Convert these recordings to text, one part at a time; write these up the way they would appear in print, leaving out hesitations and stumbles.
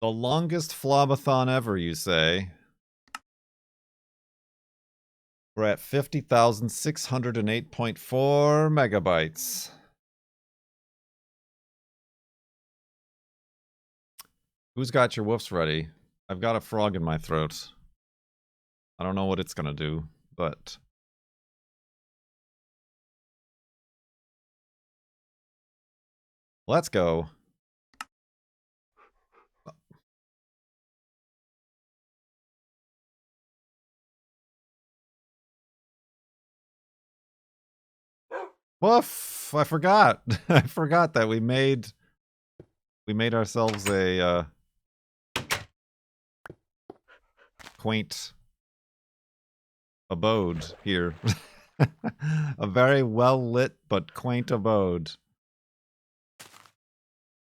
The longest FLoB-A-THON ever, you say? We're at 50,608.4 megabytes. Who's got your woofs ready? I've got a frog in my throat. I don't know what it's gonna do, but... let's go. Woof! I forgot. I forgot that we made ourselves a quaint abode here. A very well lit but quaint abode.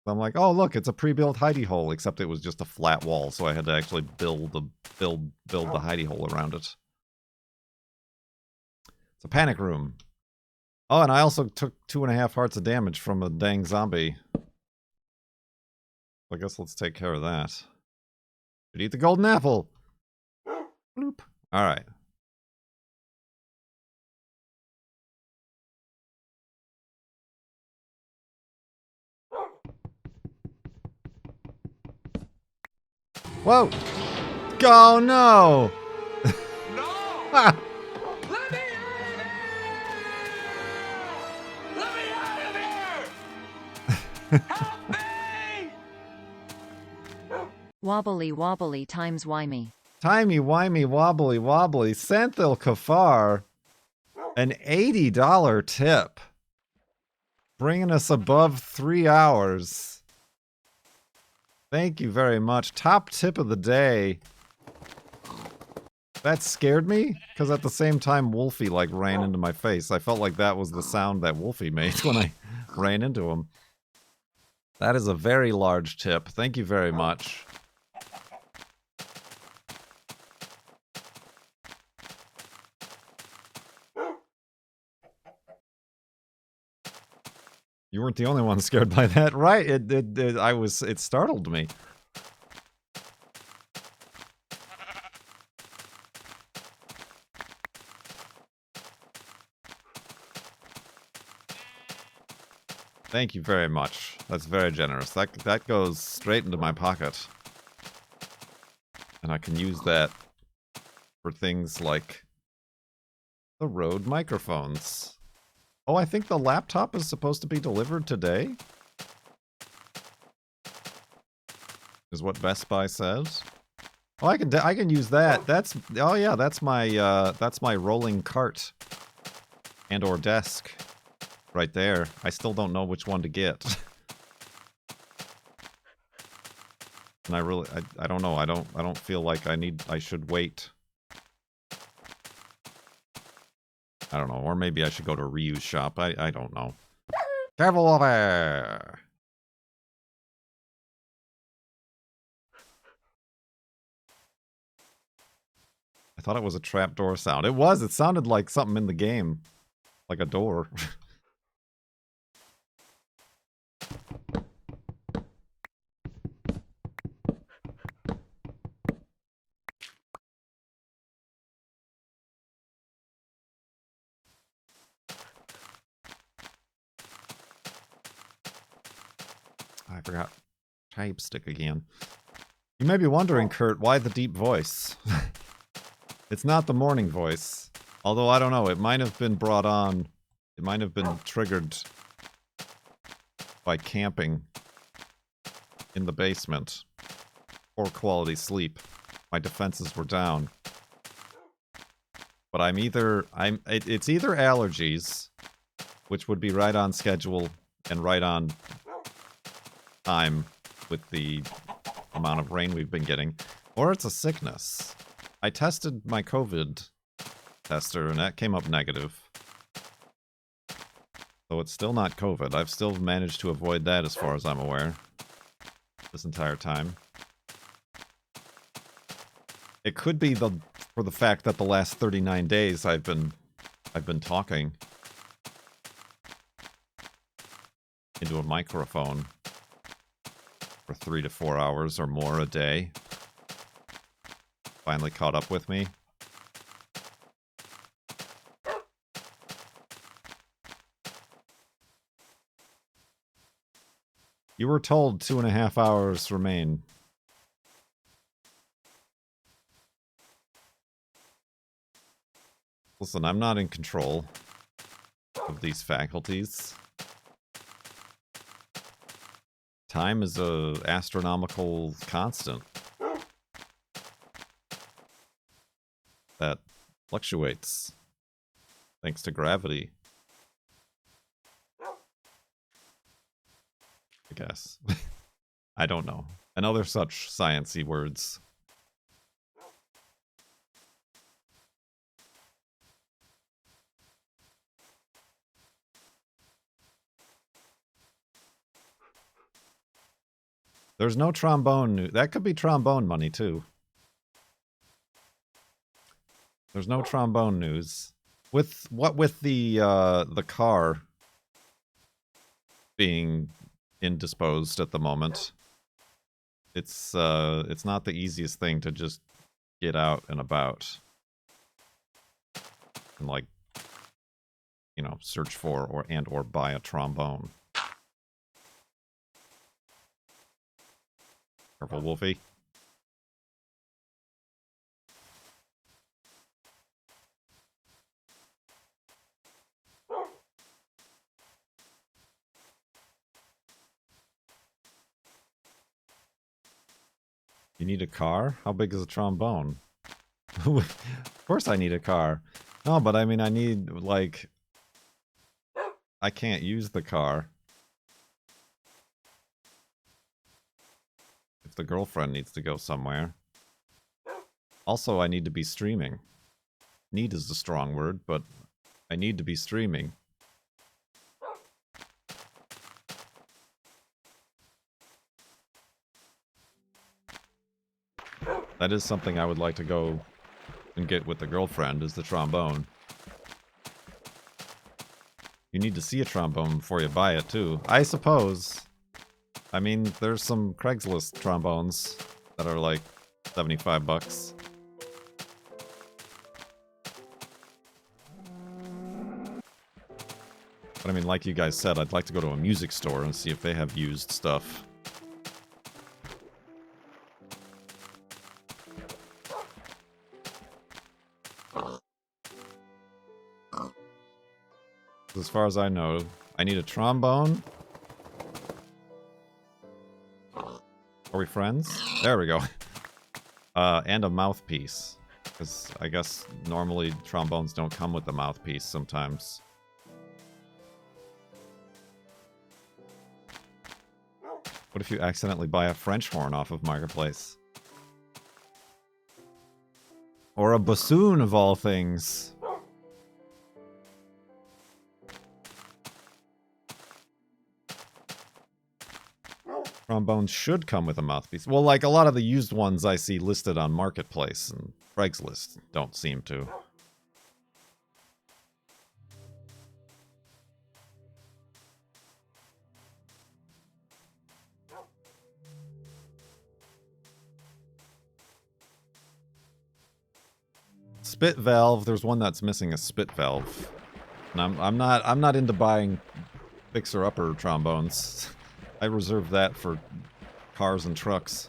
I'm like, oh look, it's a pre-built hidey hole, except it was just a flat wall, so I had to actually build the hidey hole around it. It's a panic room. Oh, and I also took 2.5 hearts of damage from a dang zombie. I guess let's take care of that. Should eat the golden apple. Bloop. All right. Whoa! Oh no! No! Ah. Let me out of here! Let me out of here! Help me! Wobbly wobbly times wimey. Timey wimey wobbly wobbly. Santhil Kafar. An $80 tip. Bringing us above 3 hours. Thank you very much. Top tip of the day. That scared me, because at the same time Wolfie like ran into my face. I felt like that was the sound that Wolfie made when I ran into him. That is a very large tip. Thank you very much. You weren't the only one scared by that, right? It startled me. Thank you very much. That's very generous. That goes straight into my pocket. And I can use that for things like the Rode microphones. Oh, I think the laptop is supposed to be delivered today? Is what Best Buy says. Oh, I can use that. That's oh yeah, that's my rolling cart and or desk right there. I still don't know which one to get. And I don't know. I don't feel like I should wait. I don't know, or maybe I should go to a reuse shop. I don't know. Careful over! I thought it was a trapdoor sound. It was. It sounded like something in the game. Like a door. I forgot. Type stick again. You may be wondering, Kurt, why the deep voice? It's not the morning voice. Although, I don't know, it might have been brought on. It might have been triggered by camping in the basement. Poor quality sleep. My defenses were down. But it's either allergies, which would be right on schedule and right on time with the amount of rain we've been getting, or it's a sickness. I tested my COVID tester and that came up negative. So it's still not COVID. I've still managed to avoid that as far as I'm aware this entire time. It could be for the fact that the last 39 days I've been talking into a microphone for 3 to 4 hours or more a day. Finally caught up with me. You were told 2.5 hours remain. Listen, I'm not in control of these faculties. Time is a astronomical constant that fluctuates thanks to gravity. I guess. I don't know. And other such sciencey words. There's no trombone. That could be trombone money, too. There's no trombone news. With the car being indisposed at the moment, it's not the easiest thing to just get out and about and, like, you know, search for or buy a trombone. Careful, Wolfie. You need a car? How big is a trombone? Of course I need a car. No, but I mean, I need, like... I can't use the car. If the girlfriend needs to go somewhere. Also, I need to be streaming. Need is a strong word, but I need to be streaming. That is something I would like to go and get with the girlfriend, is the trombone. You need to see a trombone before you buy it, too. I suppose. I mean, there's some Craigslist trombones that are like 75 bucks. But I mean, like you guys said, I'd like to go to a music store and see if they have used stuff. As far as I know, I need a trombone. Are we friends? There we go. And a mouthpiece. Because I guess normally trombones don't come with a mouthpiece sometimes. What if you accidentally buy a French horn off of Marketplace? Or a bassoon, of all things. Trombones should come with a mouthpiece. Well, like a lot of the used ones I see listed on Marketplace and Craigslist don't seem to. Spit valve, there's one that's missing a spit valve. And I'm not into buying fixer-upper trombones. I reserve that for cars and trucks.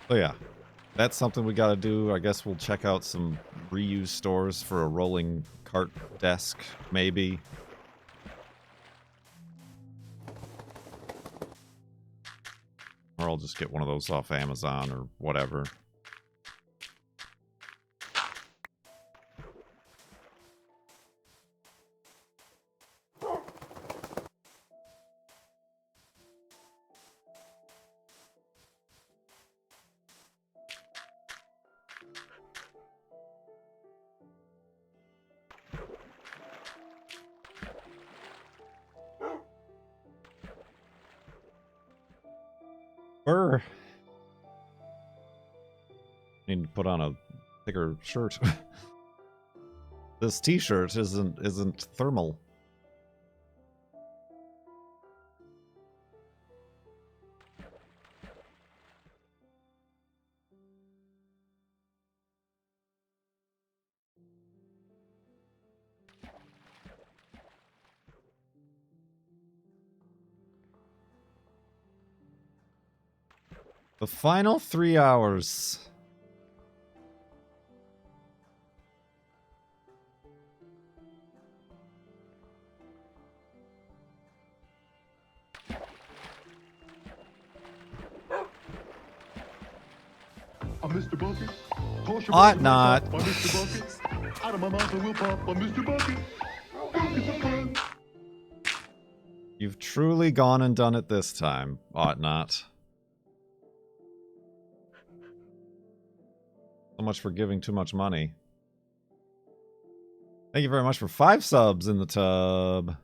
So yeah, that's something we gotta do. I guess we'll check out some reuse stores for a rolling cart desk, maybe. Or I'll just get one of those off Amazon or whatever. Burr. Need to put on a thicker shirt. This t-shirt isn't thermal. The final 3 hours. Mr. Bucket. Toss your Ought bucket not. up, Mr. Bucket. Out of my mouth I will pop, Mr. Bucket. Buckets of fun. You've truly gone and done it this time. Ought not. So much for giving too much money. Thank you very much for 5 subs in the tub.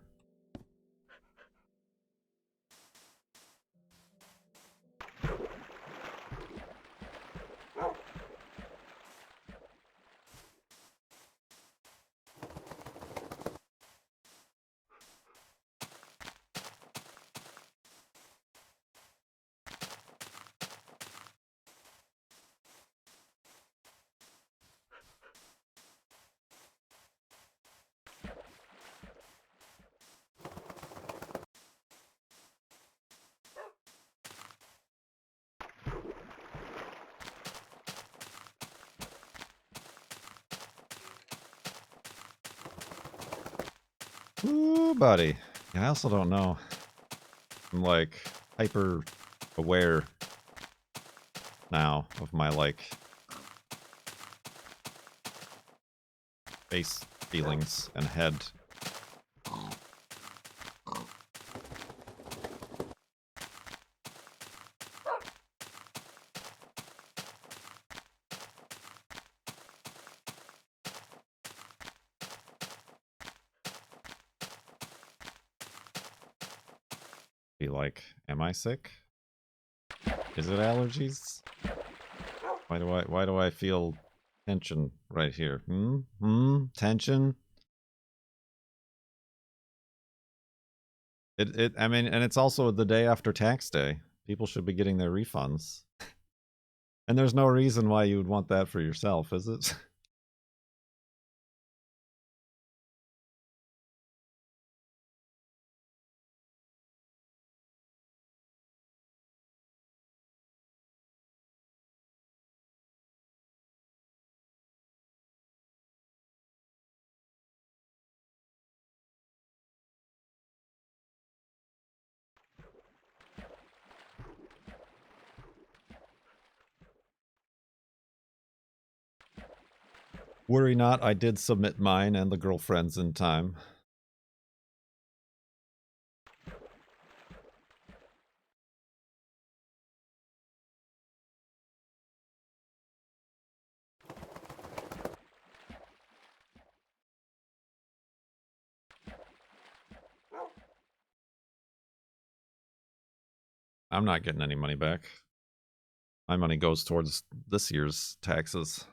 Ooh, buddy. Yeah, I also don't know. I'm like hyper aware now of my like face feelings and head. Be like, am I sick? Is it allergies? Why do I feel tension right here? Tension? I mean, and it's also the day after tax day. People should be getting their refunds. And there's no reason why you would want that for yourself, is it? Worry not, I did submit mine and the girlfriend's in time. I'm not getting any money back. My money goes towards this year's taxes.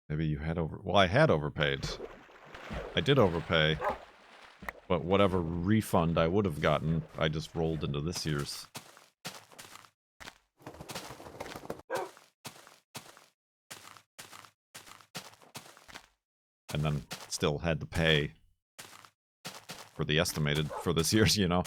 Maybe you had well, I had overpaid. I did overpay. But whatever refund I would have gotten, I just rolled into this year's. And then still had to pay for the estimated for this year's, you know.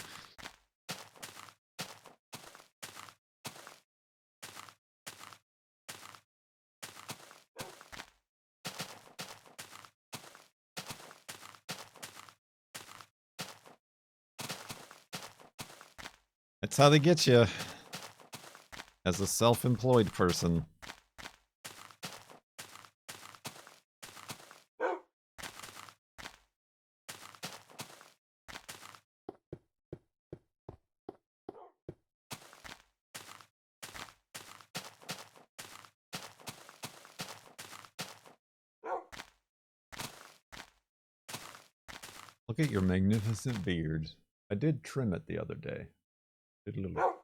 That's how they get you as a self-employed person. Look at your magnificent beard. I did trim it the other day. Did a little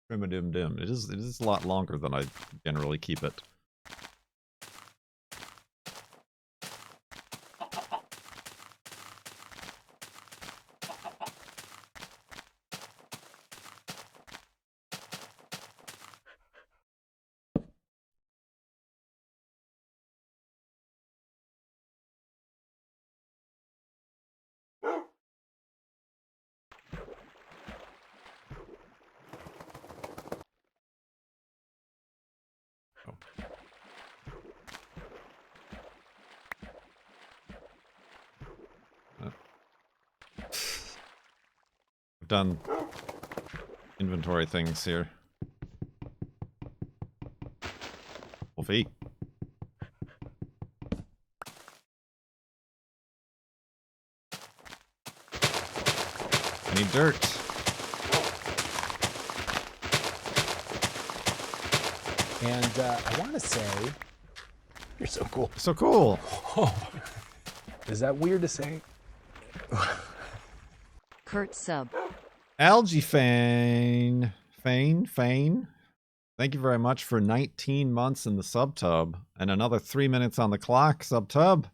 trim-a-dim-dim. It is a lot longer than I generally keep it. I've done inventory things here. Wolfie. I need dirt. And I want to say, you're so cool. So cool. Oh, is that weird to say? Kurt sub. Algae Fane. Fane. Thank you very much for 19 months in the subtub and another 3 minutes on the clock, subtub.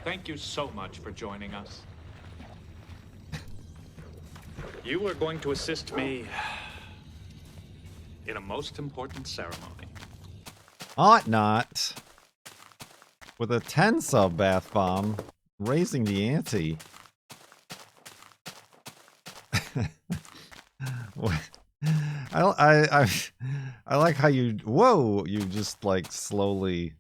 Thank you so much for joining us. You are going to assist me in a most important ceremony. Ought not. With a 10 sub bath bomb, raising the ante. I like how you, whoa, you just like slowly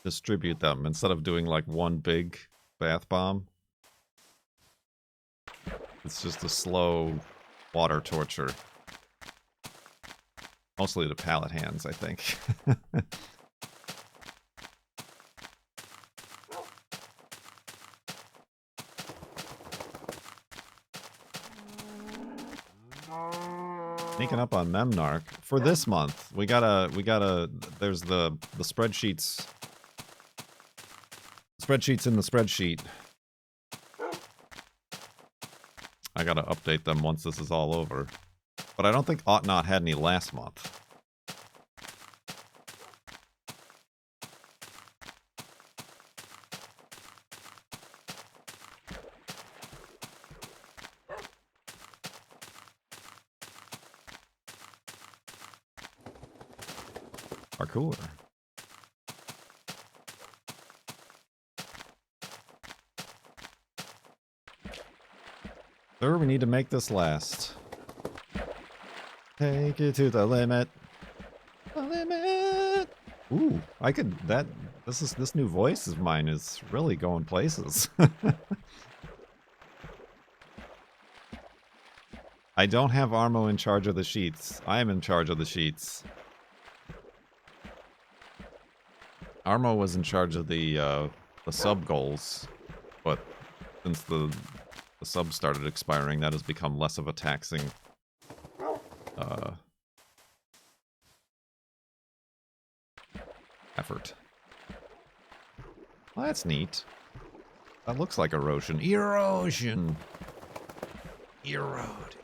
distribute them instead of doing like one big bath bomb. It's just a slow water torture. Mostly the pallet hands, I think. Sneaking up on Memnarch for this month. We gotta. There's the spreadsheets. Spreadsheets in the spreadsheet. I gotta update them once this is all over. But I don't think Ought Not had any last month. Parkour. Sir, we need to make this last. Take it to the limit. The limit. Ooh, I could this new voice of mine is really going places. I don't have Armo in charge of the sheets. I am in charge of the sheets. Armo was in charge of the sub goals, but since the sub started expiring, that has become less of a taxing effort. Well, that's neat. That looks like erosion. Erosion! Erode.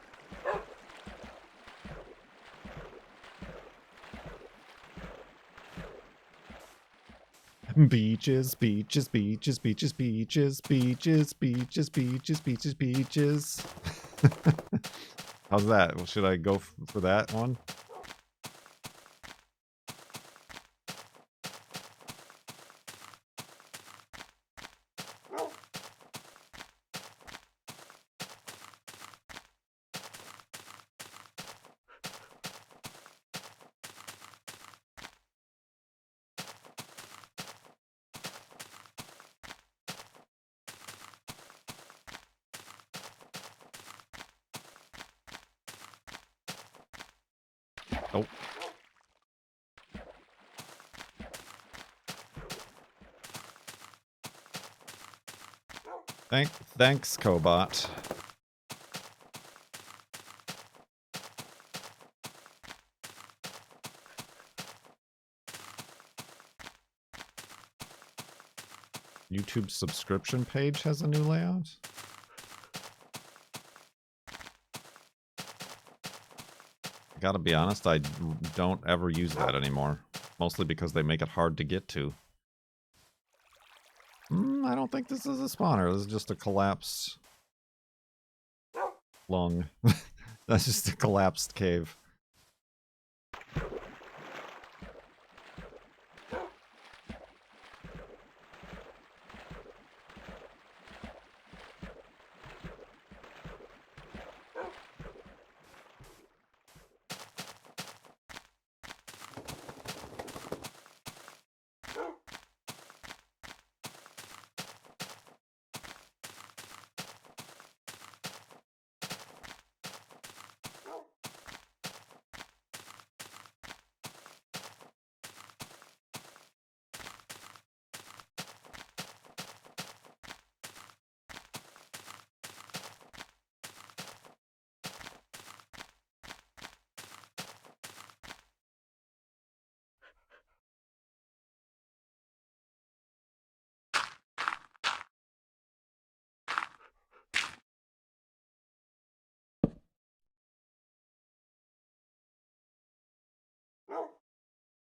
Beaches, beaches, beaches, beaches, beaches, beaches, beaches, beaches, beaches, beaches. How's that? Well, should I go for that one? Oh. Thanks, Cobot. YouTube subscription page has a new layout? I gotta be honest, I don't ever use that anymore. Mostly because they make it hard to get to. I don't think this is a spawner. This is just a collapsed lung. That's just a collapsed cave.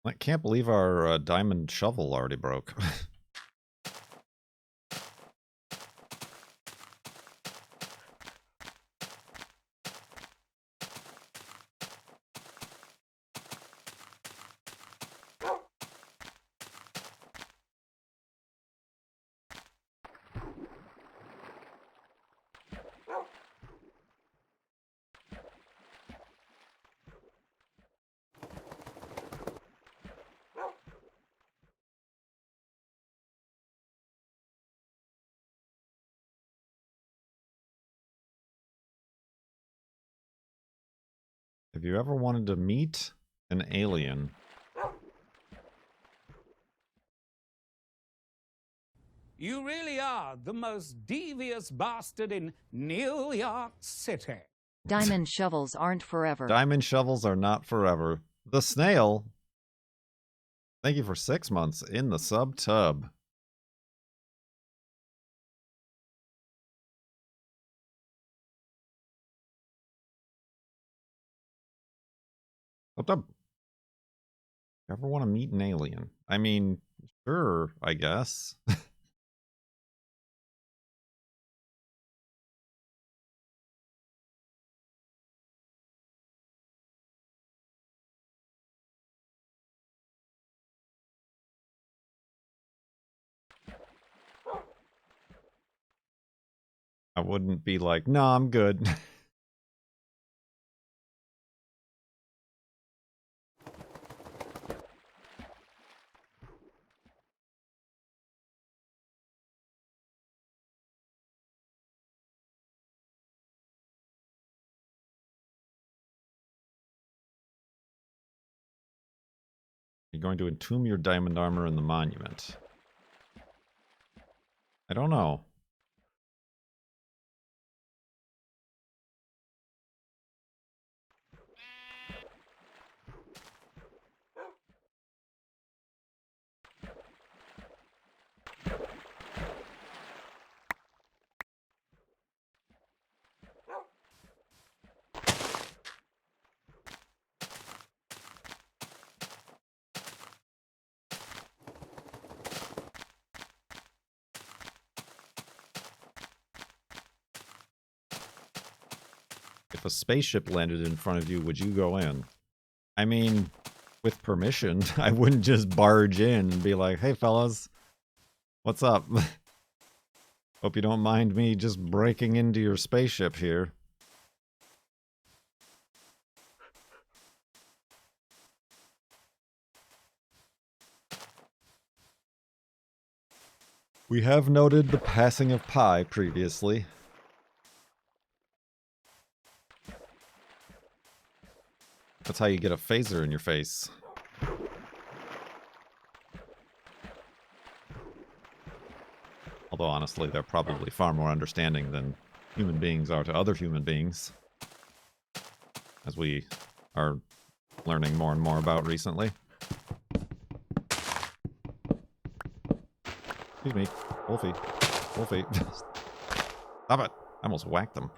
I can't believe our diamond shovel already broke. Have you ever wanted to meet an alien? You really are the most devious bastard in New York City. Diamond shovels aren't forever. Diamond shovels are not forever. The snail. Thank you for 6 months in the sub tub. Sub tub. Ever want to meet an alien? I mean, sure, I guess. I wouldn't be like, no, I'm good. You're going to entomb your diamond armor in the monument. I don't know. If a spaceship landed in front of you, would you go in? I mean, with permission, I wouldn't just barge in and be like, hey fellas, what's up? Hope you don't mind me just breaking into your spaceship here. We have noted the passing of Pi previously. That's how you get a phaser in your face. Although, honestly, they're probably far more understanding than human beings are to other human beings. As we are learning more and more about recently. Excuse me. Wolfie. Wolfie. Stop it. I almost whacked them.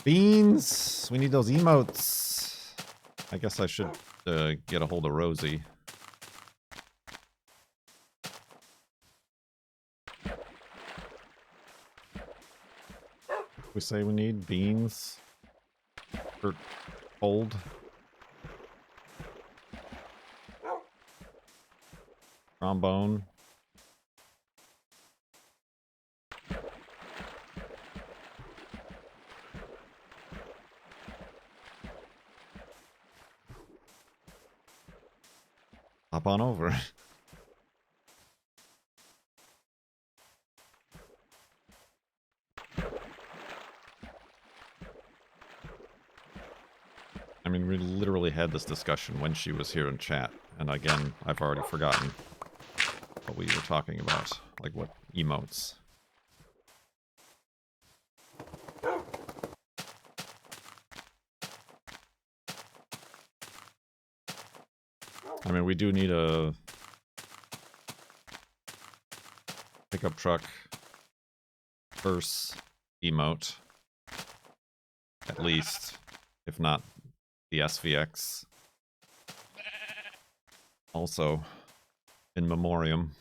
Beans! We need those emotes. I guess I should get a hold of Rosie. We say we need beans for hold. Trombone. Hop on over. I mean, we literally had this discussion when she was here in chat. And again, I've already forgotten what we were talking about. Like, what emotes. I mean, we do need a pickup truck hearse emote. At least. If not the SVX. Also, in memoriam.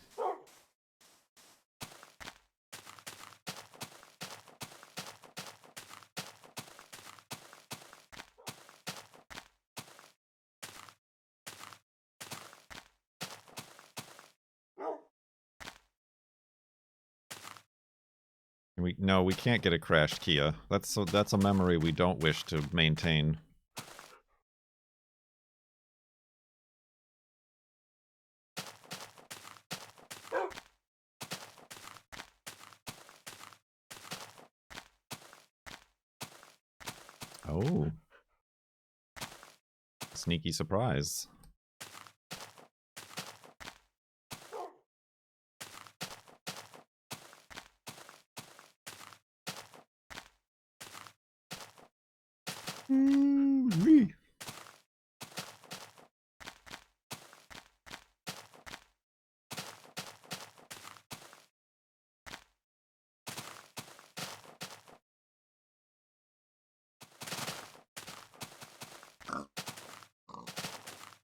No, we can't get a crashed Kia. That's a memory we don't wish to maintain. Oh. Sneaky surprise. Ooh-wee.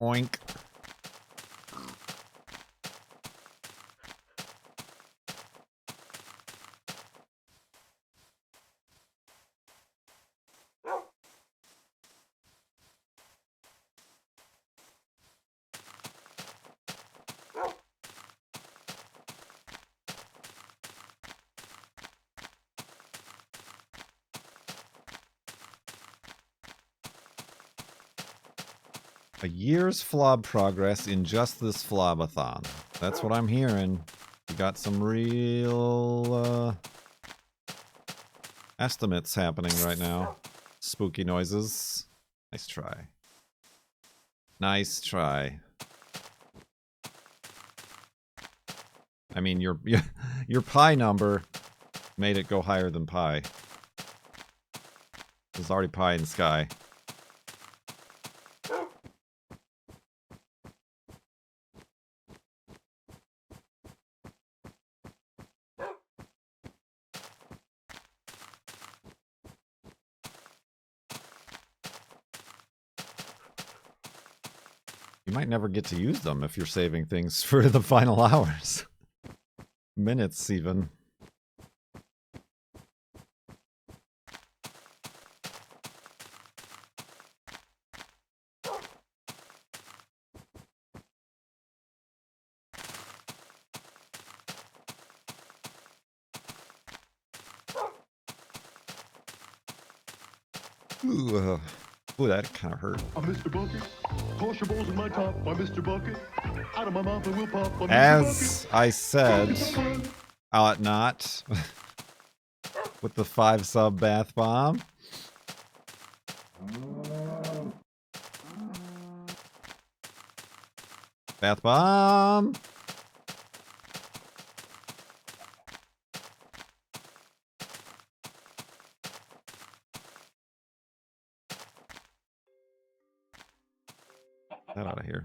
Oink. A year's FLoB progress in just this FLoB-A-THON. That's what I'm hearing. We got some real estimates happening right now. Spooky noises. Nice try. Nice try. I mean, your pi number made it go higher than pi. There's already pi in the sky. You might never get to use them if you're saving things for the final hours. Minutes, even. Ooh, Ooh, that kind of hurt. I'm Mr. Bucket. Toss your bowls in my top. I'm Mr. Bucket. Out of my mouth and we'll pop. I'm Mr. As I said, Bucket. ought not. With the 5 sub bath bomb. Bath bomb. That out of here.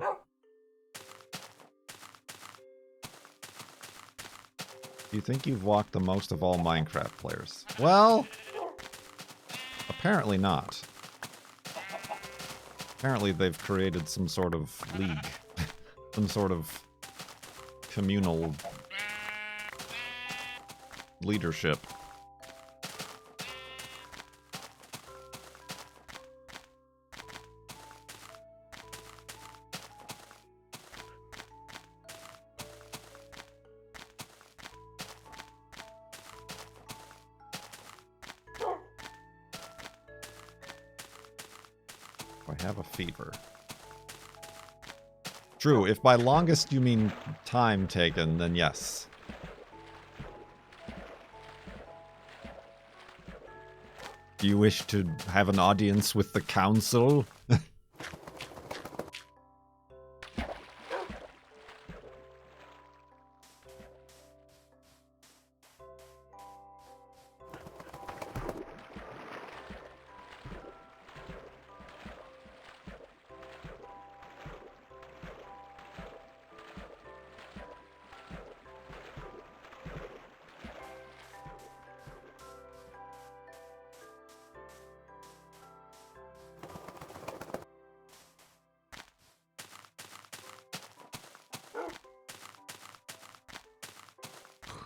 Do you think you've walked the most of all Minecraft players? Well, apparently not. Apparently they've created some sort of league. Some sort of communal leadership. I have a fever. True, if by longest you mean time taken, then yes. Do you wish to have an audience with the council?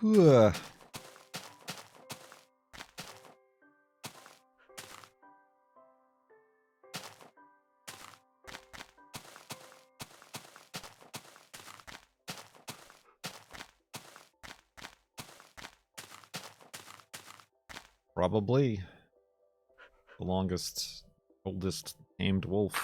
Ugh. Probably the longest, oldest named wolf.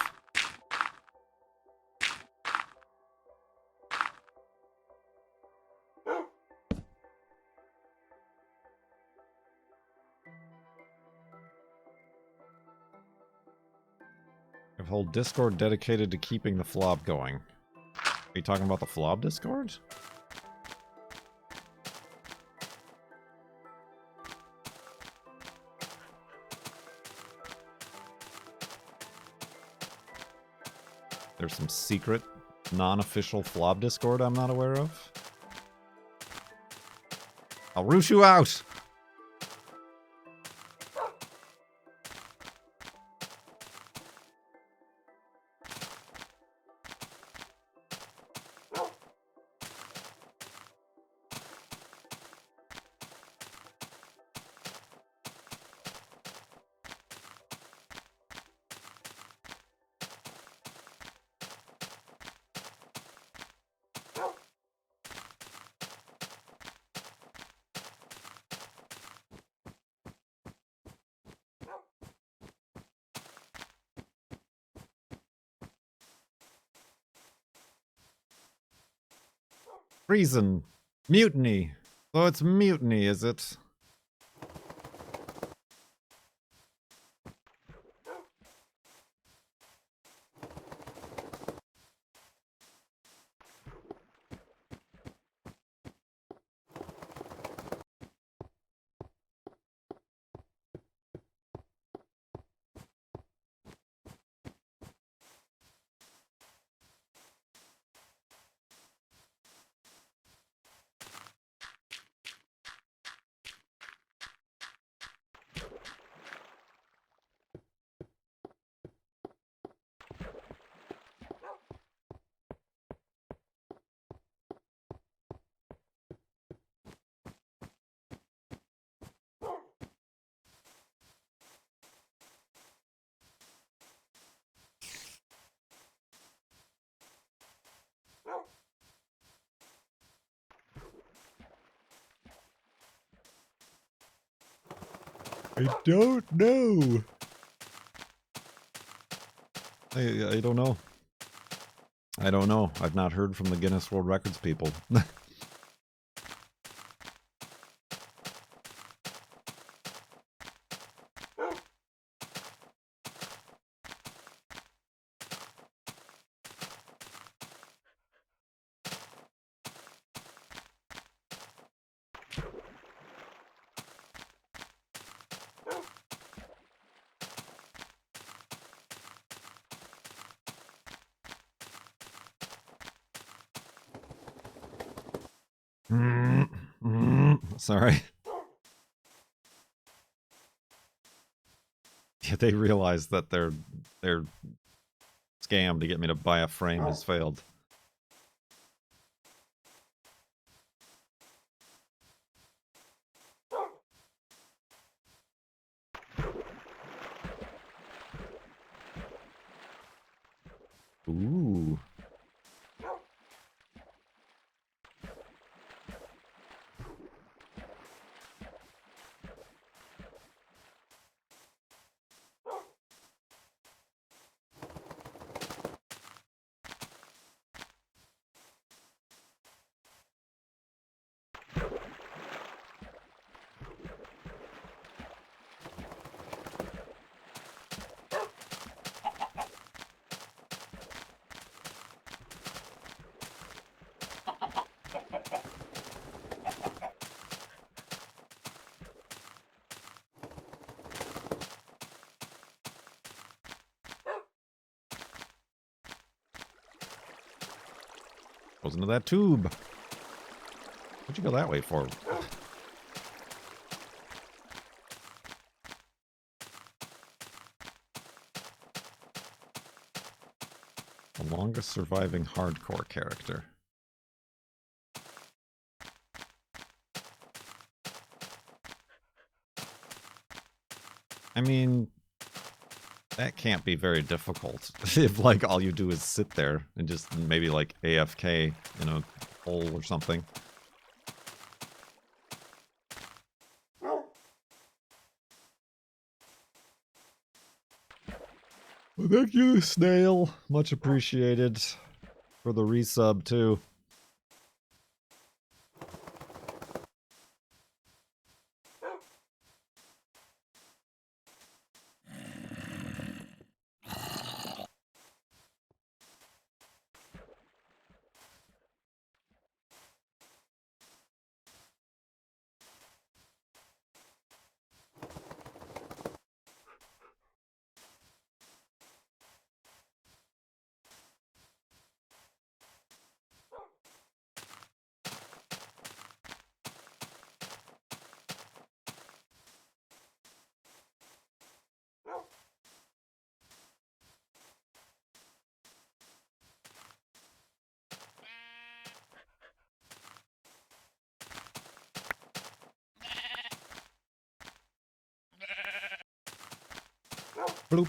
I have a whole Discord dedicated to keeping the FLoB going. Are you talking about the FLoB Discord? There's some secret, non-official FLoB Discord I'm not aware of. I'll root you out! Treason. Mutiny. So it's mutiny, is it? I don't know. I don't know. I don't know. I've not heard from the Guinness World Records people. Sorry. Yeah, they realize that their scam to get me to buy a frame has failed. Ooh. Goes into that tube. What'd you go that way for? The longest surviving hardcore character. I mean, that can't be very difficult if, like, all you do is sit there and just maybe, like, AFK in a hole or something. Well, thank you, Snail. Much appreciated for the resub, too. Bloop.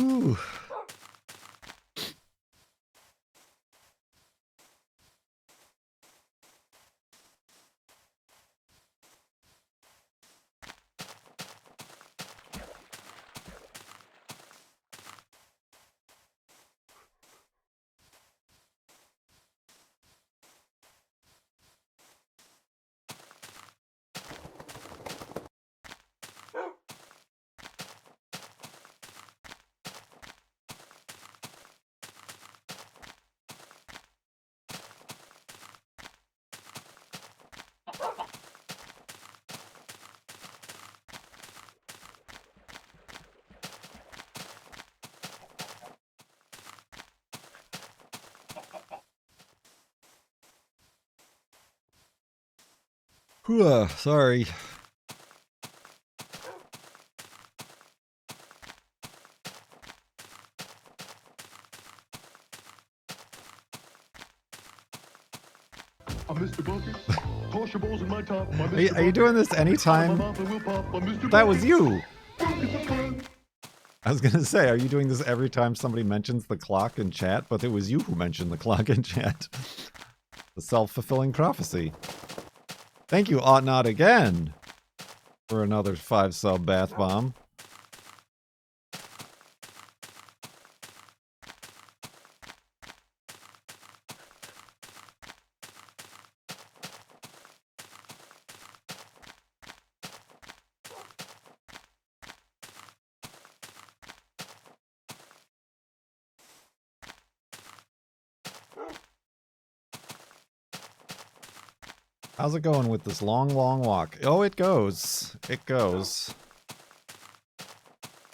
Ooh. Whew, sorry. I'm Mr. Bucket. Toss your balls in my top. I'm Are you doing this anytime? My mouth and will pop. I'm Mr. That was Bucket. you. Bucket's a fun. I was gonna say, are you doing this every time somebody mentions the clock in chat? But it was you who mentioned the clock in chat. The self-fulfilling prophecy. Thank you, Ought Not Again, for another 5-sub bath bomb. How's it going with this long, long walk? Oh, it goes. It goes.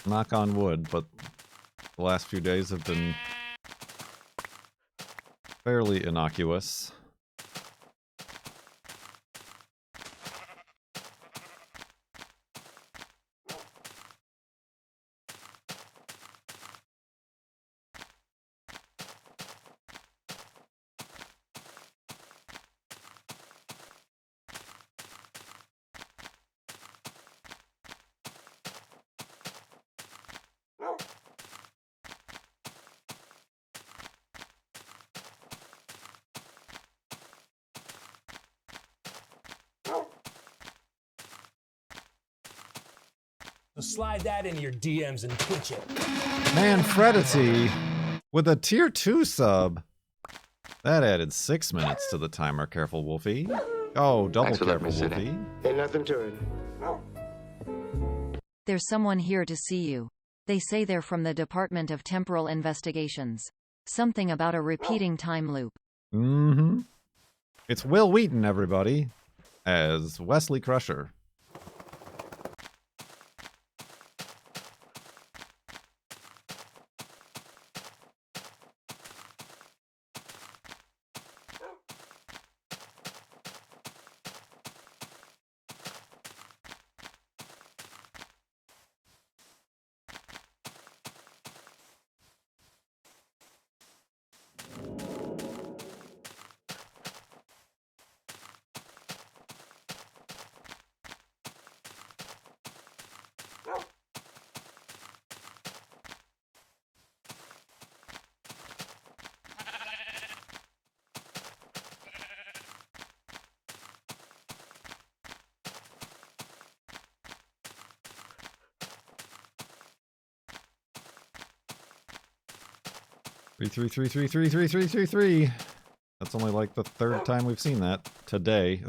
Knock on wood, but the last few days have been fairly innocuous. So slide that in your DMs and twitch it. Man, Fredity with a tier 2 sub. That added 6 minutes to the timer. Careful, Wolfie. Oh, double Thanks for letting careful, me sit Wolfie. Ain't nothing to it. There's someone here to see you. They say they're from the Department of Temporal Investigations. Something about a repeating time loop. Mm-hmm. It's Will Wheaton, everybody, as Wesley Crusher. Three. That's only like the third time we've seen that today.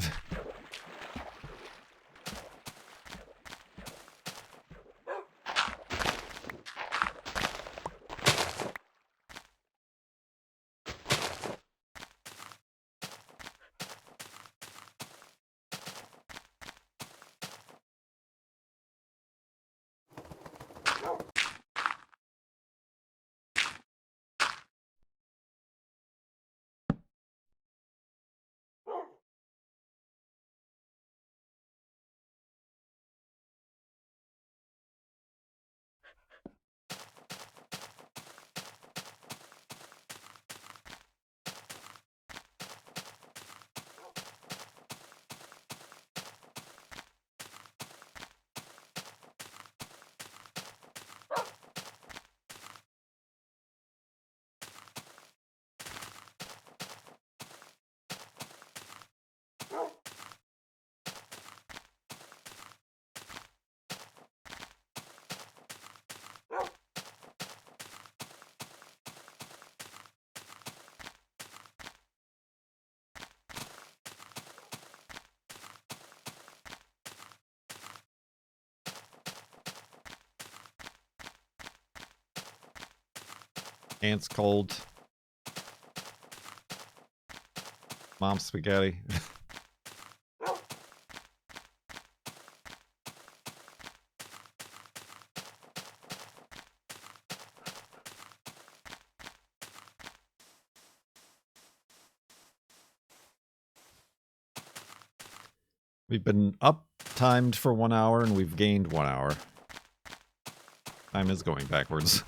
Aunt's cold. Mom's spaghetti. We've been up-timed for 1 hour and we've gained 1 hour. Time is going backwards.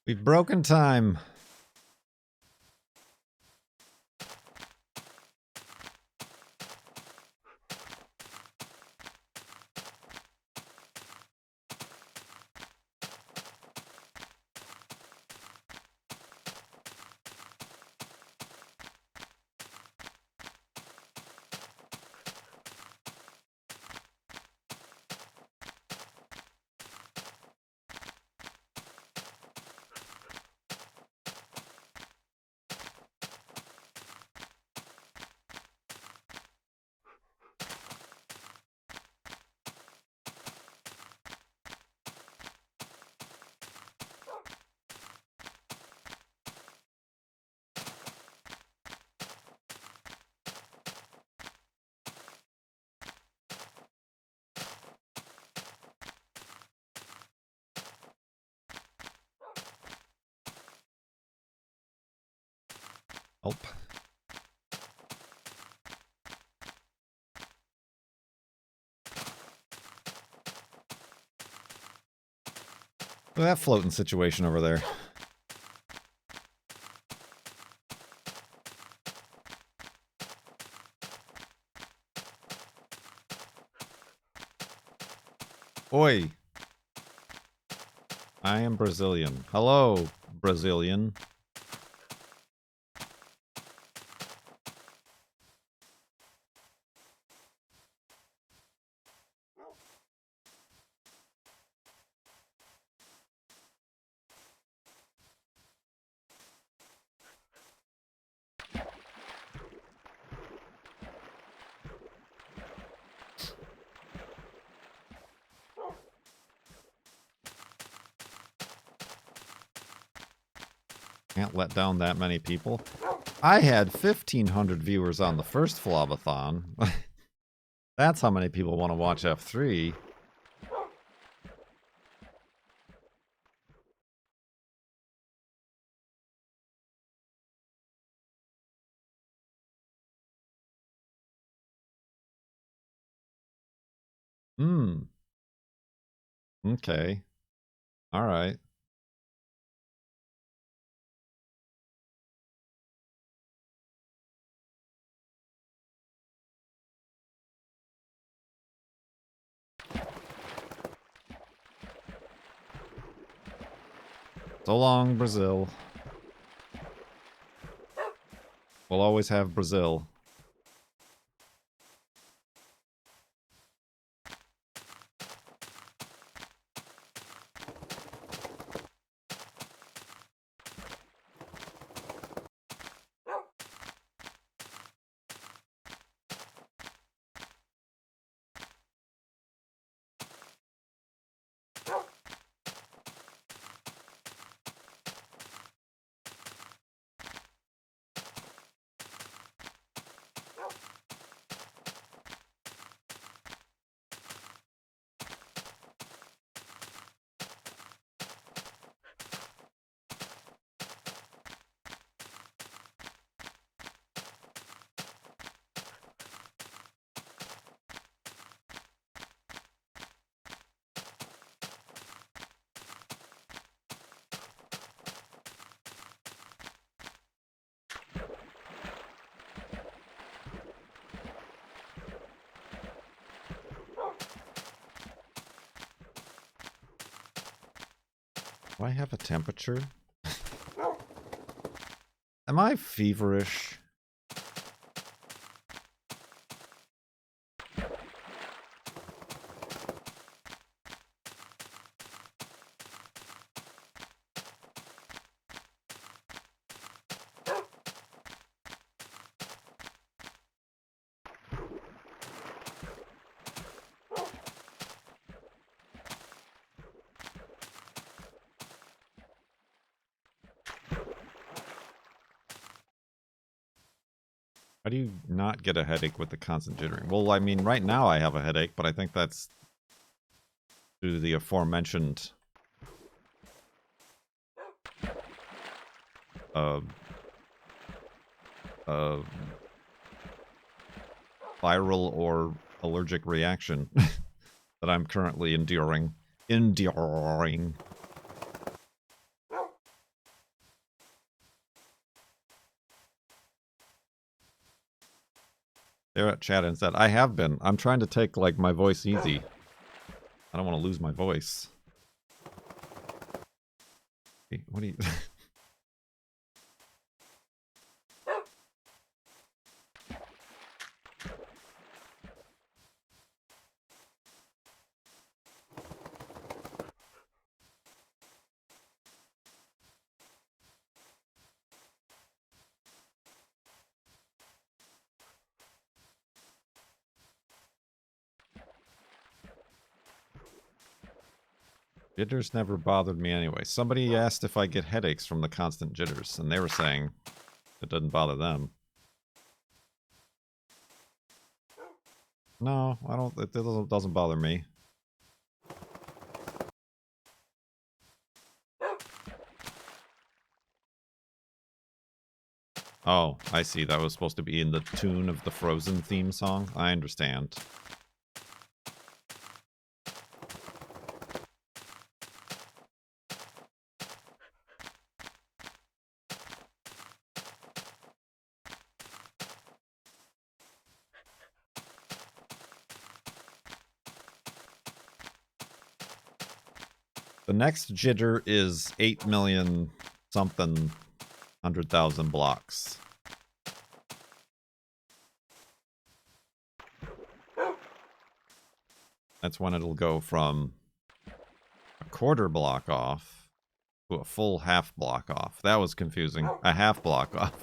We've broken time. Oh. Look at that floating situation over there. Oi. I am Brazilian. Hello, Brazilian. Can't let down that many people. I had 1,500 viewers on the first FLoB-A-THON. That's how many people want to watch F3. Hmm. Okay. All right. So long, Brazil. We'll always have Brazil. Do I have a temperature? Am I feverish? How do you not get a headache with the constant jittering? Well, I mean, right now I have a headache, but I think that's due to the aforementioned viral or allergic reaction that I'm currently enduring. They're at chat instead. I have been. I'm trying to take, like, my voice easy. I don't want to lose my voice. Hey, what do you... Jitters never bothered me anyway. Somebody asked if I get headaches from the constant jitters, and they were saying it doesn't bother them. No, I don't. It doesn't bother me. Oh, I see. That was supposed to be in the tune of the Frozen theme song. I understand. The next jitter is 8 million something 100,000 blocks. That's when it'll go from a quarter block off to a full half block off. That was confusing. A half block off.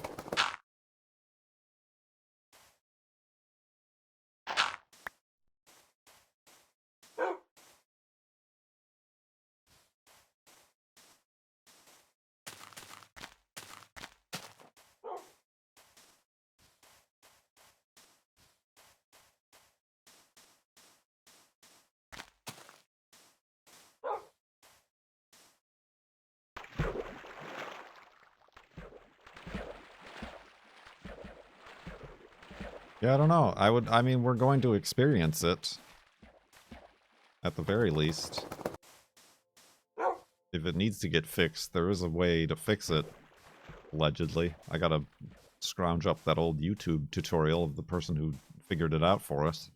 Yeah, I don't know. I mean, we're going to experience it. At the very least. If it needs to get fixed, there is a way to fix it. Allegedly. I gotta scrounge up that old YouTube tutorial of the person who figured it out for us.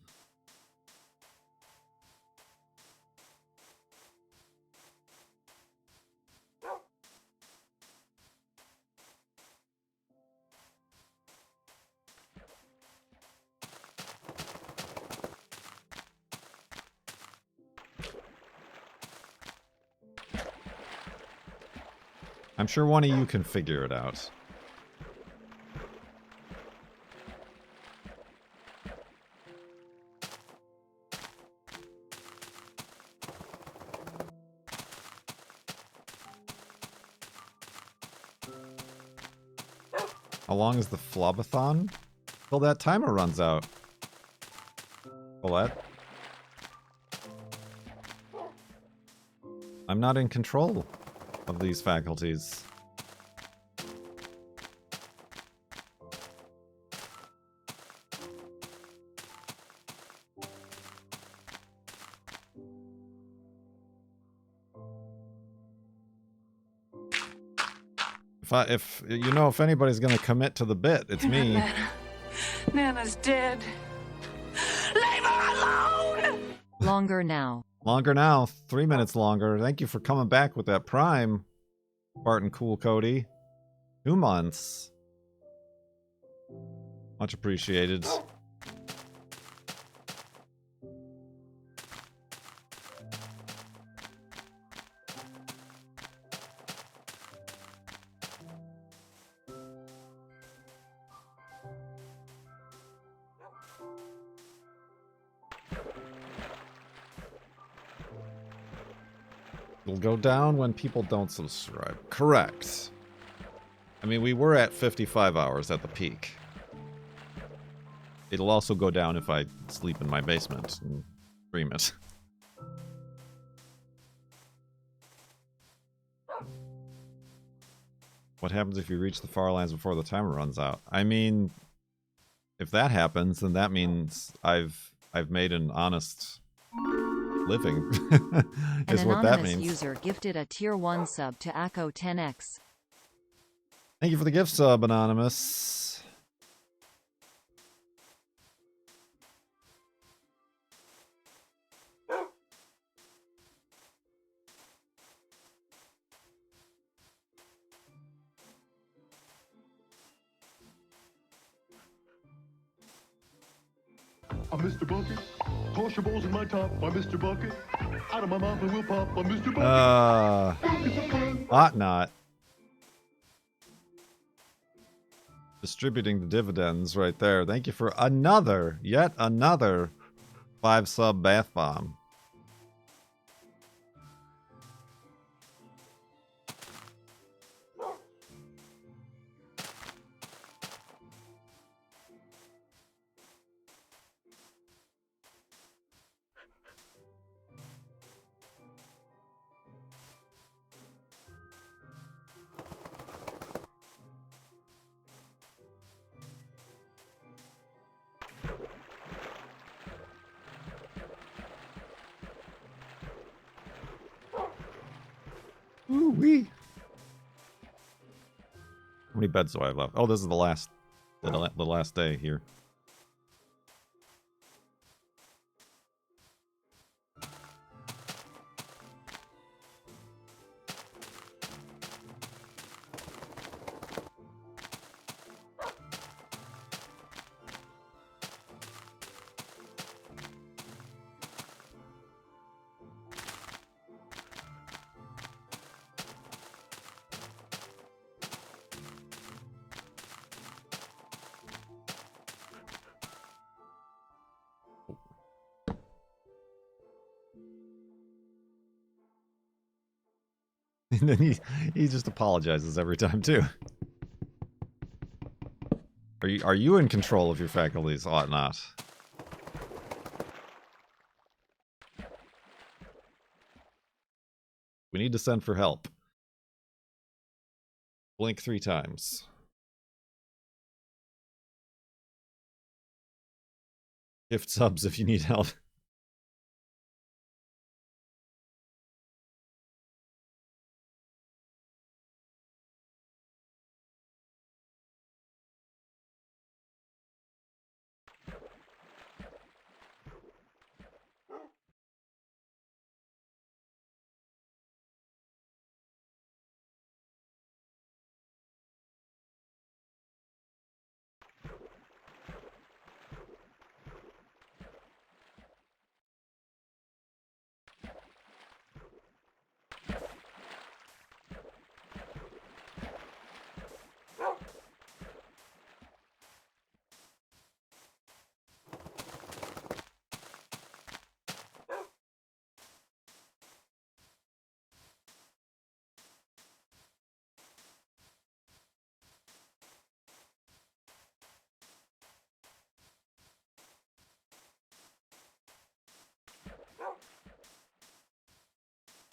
I'm sure one of you can figure it out. How long is the FLoB-A-THON? Till that timer runs out. Colette? I'm not in control of these faculties. If you know, if anybody's gonna commit to the bit, it's me. Nana's dead. Leave her alone! Longer now. Longer now. 3 minutes longer. Thank you for coming back with that Prime, Barton Cool Cody. 2 months. Much appreciated. It'll go down when people don't subscribe. Correct. I mean, we were at 55 hours at the peak. It'll also go down if I sleep in my basement and stream it. What happens if you reach the far lines before the timer runs out? I mean, if that happens, then that means I've made an honest living. Is what that means. An anonymous user gifted a tier 1 sub to Akko 10x. Thank you for the gift sub, Anonymous. I'm Mr. Bucket. Toss your balls in my top. I'm Mr. Bucket. Out of my mouth and we'll pop. I'm Mr. Bucket. Buckets of fun. Ought not. Distributing the dividends right there. Thank you for yet another 5-sub bath bomb. Ooh-wee. How many beds do I have left? Oh, this is the last day here. And then he just apologizes every time too. Are you in control of your faculties? Ought not. We need to send for help. Blink 3 times. Gift subs if you need help.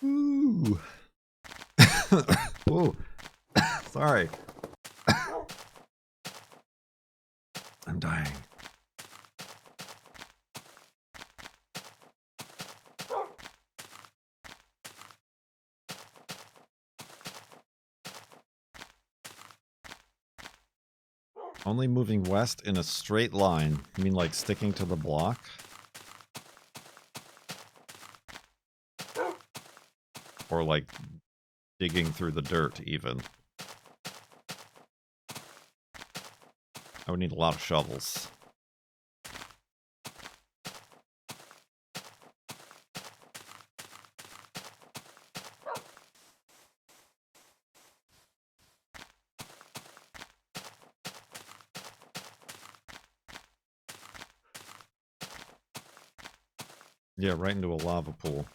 Ooh. Ooh. Sorry. I'm dying. Only moving west in a straight line. You mean like sticking to the block? Or like digging through the dirt even. I would need a lot of shovels. Yeah, right into a lava pool.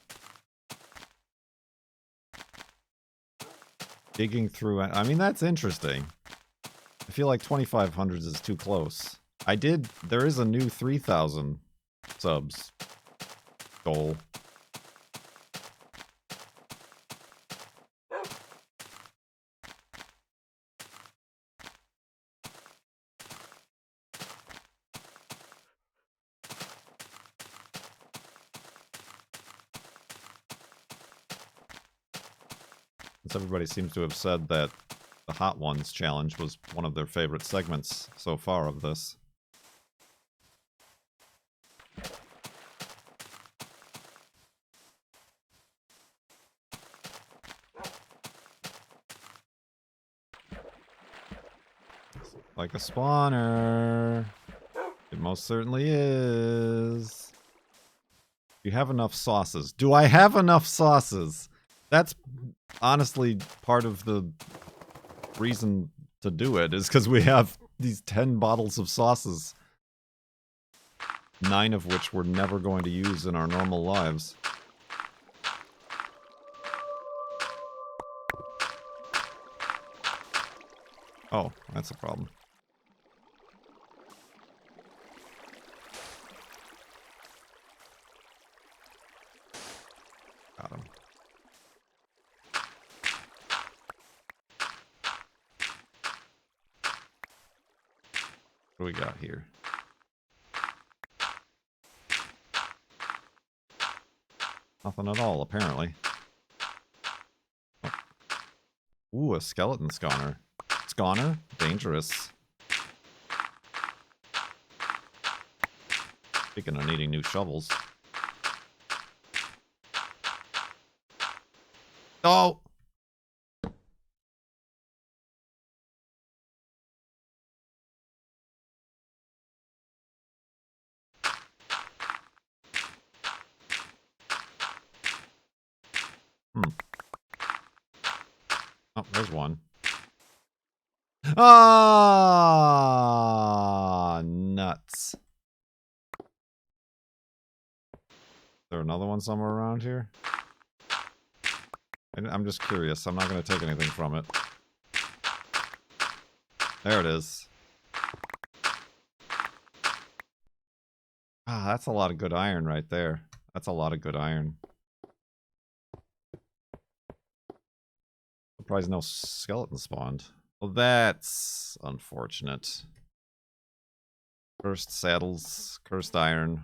Digging through... I mean, that's interesting. I feel like 2500s is too close. There is a new 3000 subs goal. Everybody seems to have said that the Hot Ones challenge was one of their favorite segments so far of this. Like a spawner. It most certainly is. You have enough sauces. Do I have enough sauces? That's honestly part of the reason to do it, is because we have these 10 bottles of sauces. 9 of which we're never going to use in our normal lives. Oh, that's a problem. Got him. What do we got here? Nothing at all, apparently. Oh. Ooh, a skeleton scanner. Scanner? Dangerous. Speaking of needing new shovels. Oh! Oh, there's one. Ah, nuts. Is there another one somewhere around here? I'm just curious. I'm not going to take anything from it. There it is. Ah, that's a lot of good iron right there. That's a lot of good iron. Surprised no skeleton spawned. Well, that's unfortunate. Cursed saddles, cursed iron.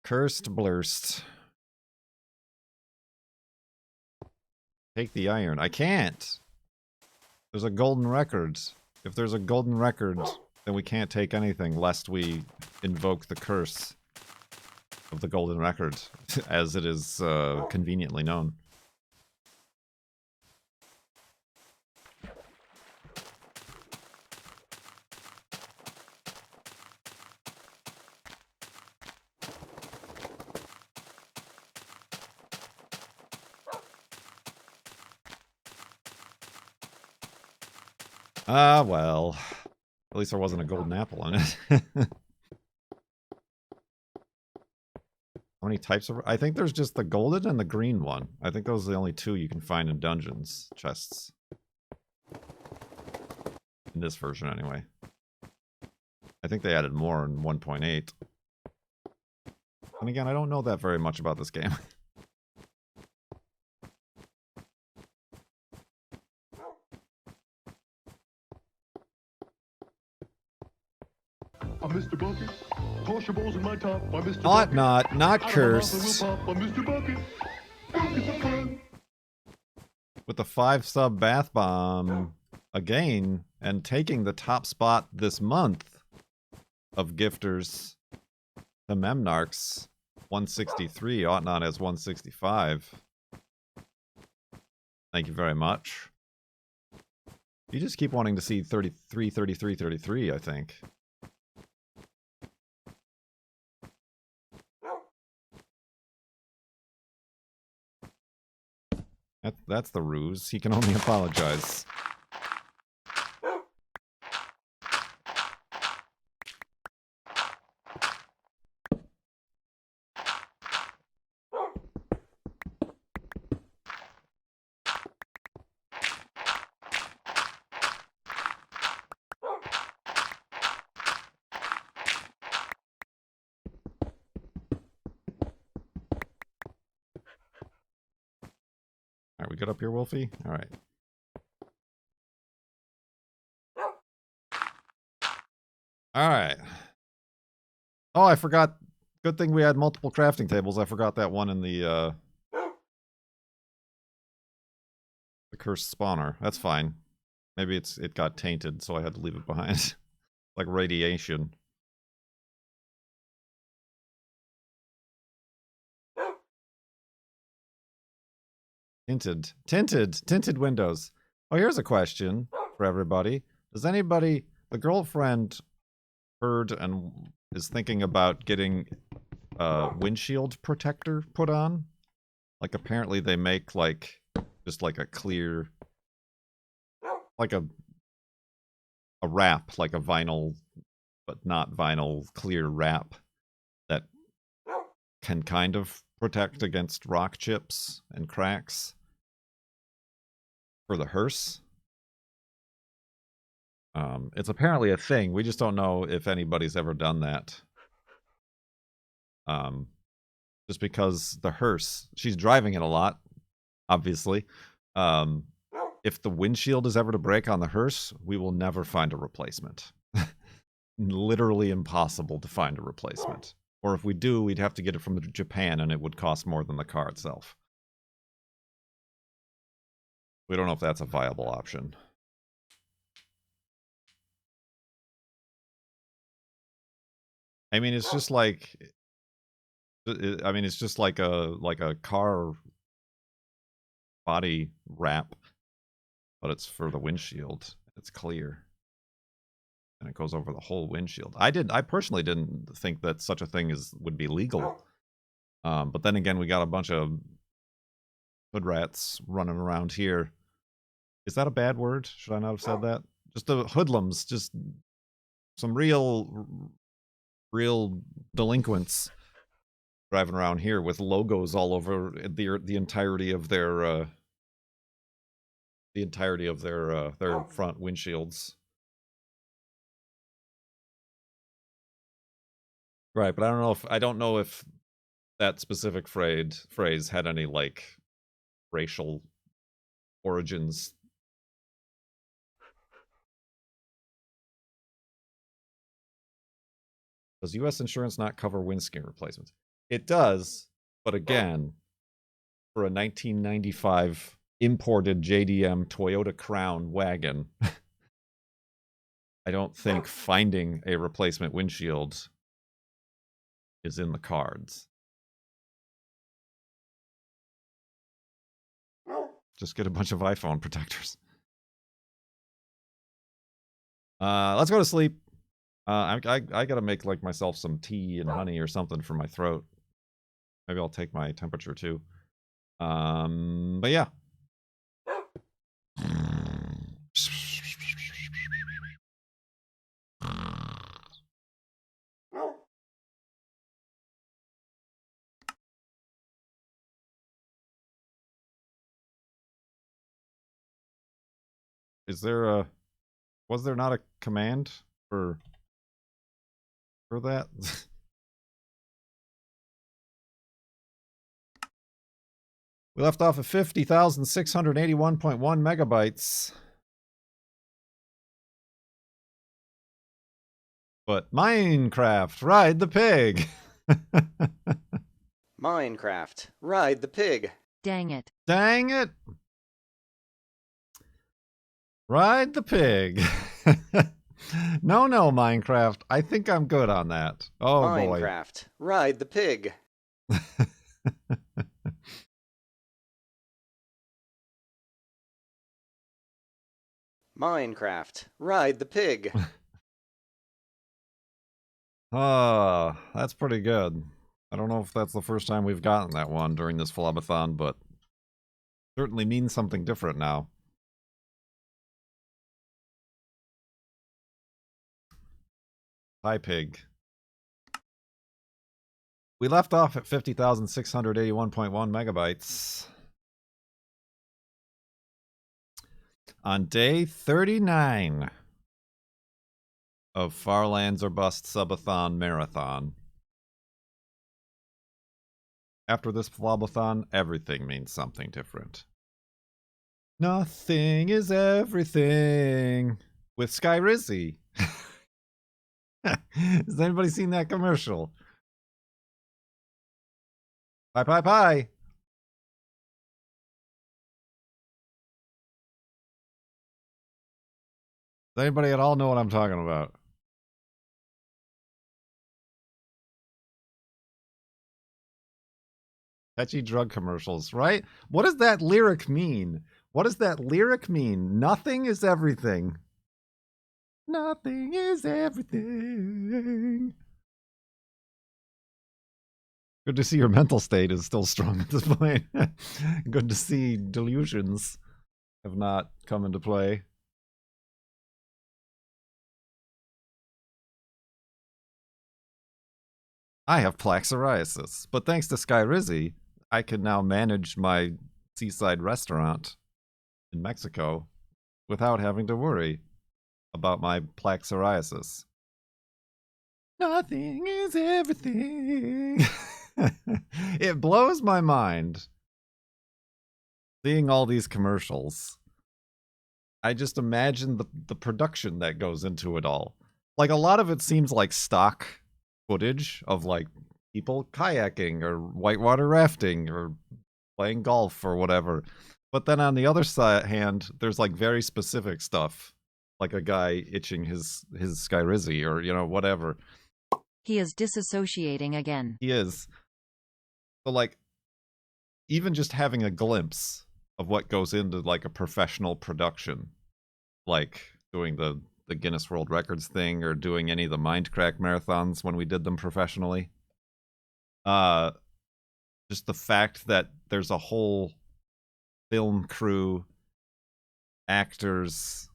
Cursed blurst. Take the iron. I can't. There's a golden record. If there's a golden record, then we can't take anything lest we invoke the curse of the golden record, as it is conveniently known. Ah, well. At least there wasn't a golden apple in it. How many types of... I think there's just the golden and the green one. I think those are the only two you can find in dungeons chests. In this version, anyway. I think they added more in 1.8. And again, I don't know that very much about this game. I'm Mr. Bucket. Toss your balls in my top. I'm Mr. Not, Bucket. not Out of my mouth cursed. and we'll pop. I'm Mr. Bucket. Buckets of fun. With the 5 sub bath bomb again, and taking the top spot this month of gifters, the Memnarchs 163, ought not as 165. Thank you very much. You just keep wanting to see 33, 33, 33, I think. That's the ruse. He can only apologize. Alright, we good up here, Wolfie? Alright. Alright. Oh, I forgot. Good thing we had multiple crafting tables. I forgot that one in the cursed spawner. That's fine. Maybe it got tainted, so I had to leave it behind. Like radiation. Tinted windows. Oh, here's a question. for everybody. Does anybody, the girlfriend heard and is thinking about getting a windshield protector put on? Like apparently they make like, just like a clear, like a wrap, like a vinyl, but not vinyl, clear wrap that can kind of protect against rock chips and cracks for the hearse. It's apparently a thing. We just don't know if anybody's ever done that. Just because the hearse, she's driving it a lot, obviously. If the windshield is ever to break on the hearse, we will never find a replacement. Literally impossible to find a replacement. Or if we do, we'd have to get it from Japan, and it would cost more than the car itself. We don't know if that's a viable option. I mean, it's just like, it's just like a car body wrap, but it's for the windshield. It's clear. And it goes over the whole windshield. I personally didn't think that such a thing would be legal. But then again, we got a bunch of hood rats running around here. Is that a bad word? Should I not have said that? Just the hoodlums, just some real delinquents driving around here with logos all over the entirety of their front windshields. Right, but I don't know if that specific phrase had any like racial origins. Does U.S. insurance not cover windscreen replacements? It does, but again, for a 1995 imported JDM Toyota Crown wagon, I don't think finding a replacement windshield is in the cards. Just get a bunch of iPhone protectors. Let's go to sleep. I gotta make like myself some tea and honey or something for my throat. Maybe I'll take my temperature too. But yeah. Was there not a command for that? We left off at 50,681.1 megabytes. But Minecraft, ride the pig. Minecraft, ride the pig. Dang it. Dang it. Ride the pig. No, Minecraft. I think I'm good on that. Oh, boy. Minecraft, ride the pig. Minecraft, ride the pig. Oh, that's pretty good. I don't know if that's the first time we've gotten that one during this FLoB-A-THON, but certainly means something different now. Hi, pig. We left off at 50,681.1 megabytes. On day 39 of Far Lands or Bust Sub-a-thon Marathon. After this FLoB-A-THON, everything means something different. Nothing is everything with Sky Rizzy. Has anybody seen that commercial? Pie, pie, pie. Does anybody at all know what I'm talking about? Catchy drug commercials, right? What does that lyric mean? What does that lyric mean? Nothing is everything. Nothing is everything. Good to see your mental state is still strong at this point. Good to see delusions have not come into play. I have plaque psoriasis, but thanks to Sky Rizzy, I can now manage my seaside restaurant in Mexico without having to worry about my plaque psoriasis. Nothing is everything. It blows my mind seeing all these commercials. I just imagine the production that goes into it all. Like, a lot of it seems like stock footage of, like, people kayaking or whitewater rafting or playing golf or whatever. But then on the other hand, there's, like, very specific stuff. Like a guy itching his Sky Rizzy or, you know, whatever. He is disassociating again. He is. So, like, even just having a glimpse of what goes into, like, a professional production, like doing the Guinness World Records thing or doing any of the Mindcrack marathons when we did them professionally. Just the fact that there's a whole film crew, actors,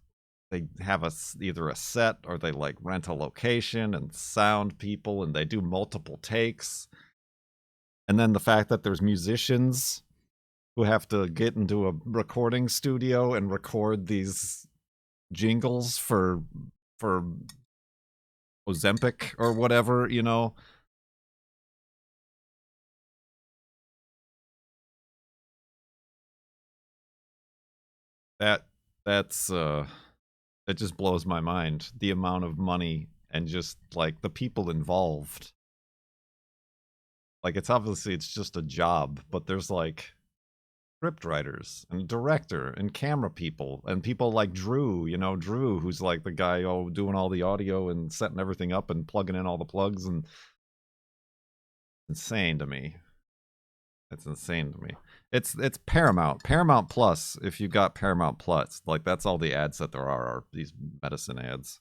they have either a set or they, like, rent a location and sound people and they do multiple takes. And then the fact that there's musicians who have to get into a recording studio and record these jingles for Ozempic or whatever, you know. That's it just blows my mind, the amount of money and just, like, the people involved. Like, it's obviously it's just a job, but there's, like, script writers and director and camera people and people like Drew, you know, Drew, who's like the guy doing all the audio and setting everything up and plugging in all the plugs. And insane to me. It's insane to me. It's Paramount Plus. If you got Paramount Plus, like, that's all the ads that there are these medicine ads.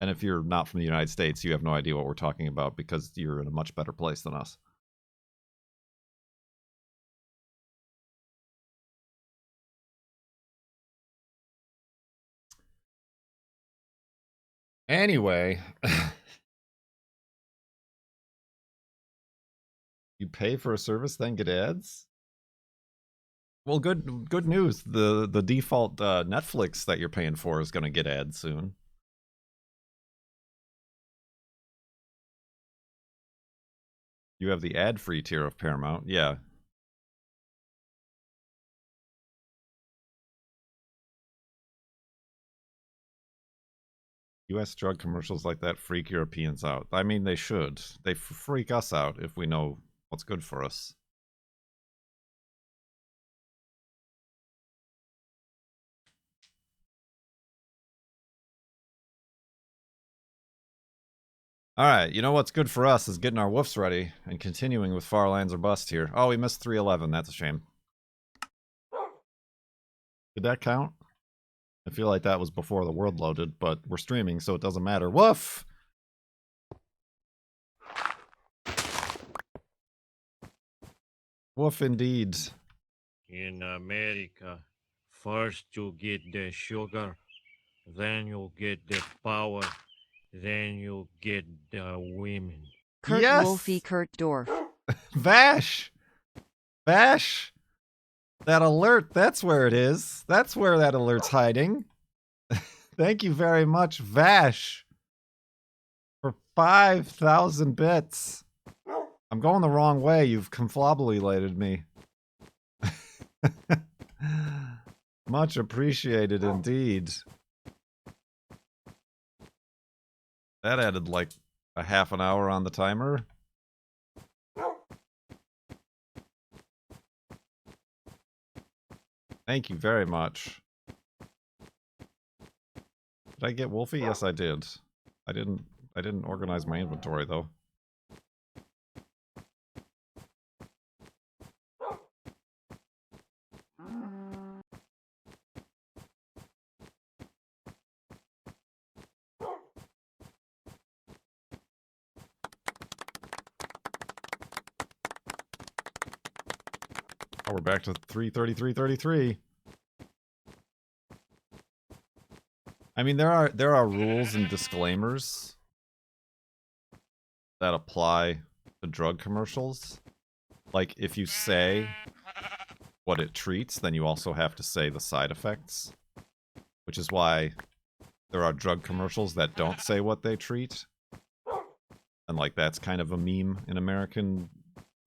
And if you're not from the United States, you have no idea what we're talking about because you're in a much better place than us. Anyway, you pay for a service, then get ads? Well, good news. The default Netflix that you're paying for is going to get ads soon. You have the ad-free tier of Paramount, yeah. US drug commercials like that freak Europeans out. I mean, they should. They freak us out if we know what's good for us. Alright, you know what's good for us is getting our woofs ready and continuing with Far Lands or Bust here. Oh, we missed 311. That's a shame. Did that count? I feel like that was before the world loaded, but we're streaming, so it doesn't matter. Woof! Woof indeed. In America, first you get the sugar, then you get the power, then you get the women. Kurt Yes! Wolfie Kurt Dorf. Vash! Vash! That alert, that's where it is. That's where that alert's hiding. Thank you very much, Vash, for 5,000 bits. I'm going the wrong way. You've conflobulated me. Much appreciated indeed. That added like a half an hour on the timer. Thank you very much. Did I get Wolfie? Yes, I did. I didn't organize my inventory though. we're back to 333.33. I mean, there are rules and disclaimers that apply to drug commercials. Like, if you say what it treats, then you also have to say the side effects. Which is why there are drug commercials that don't say what they treat. And, like, that's kind of a meme in American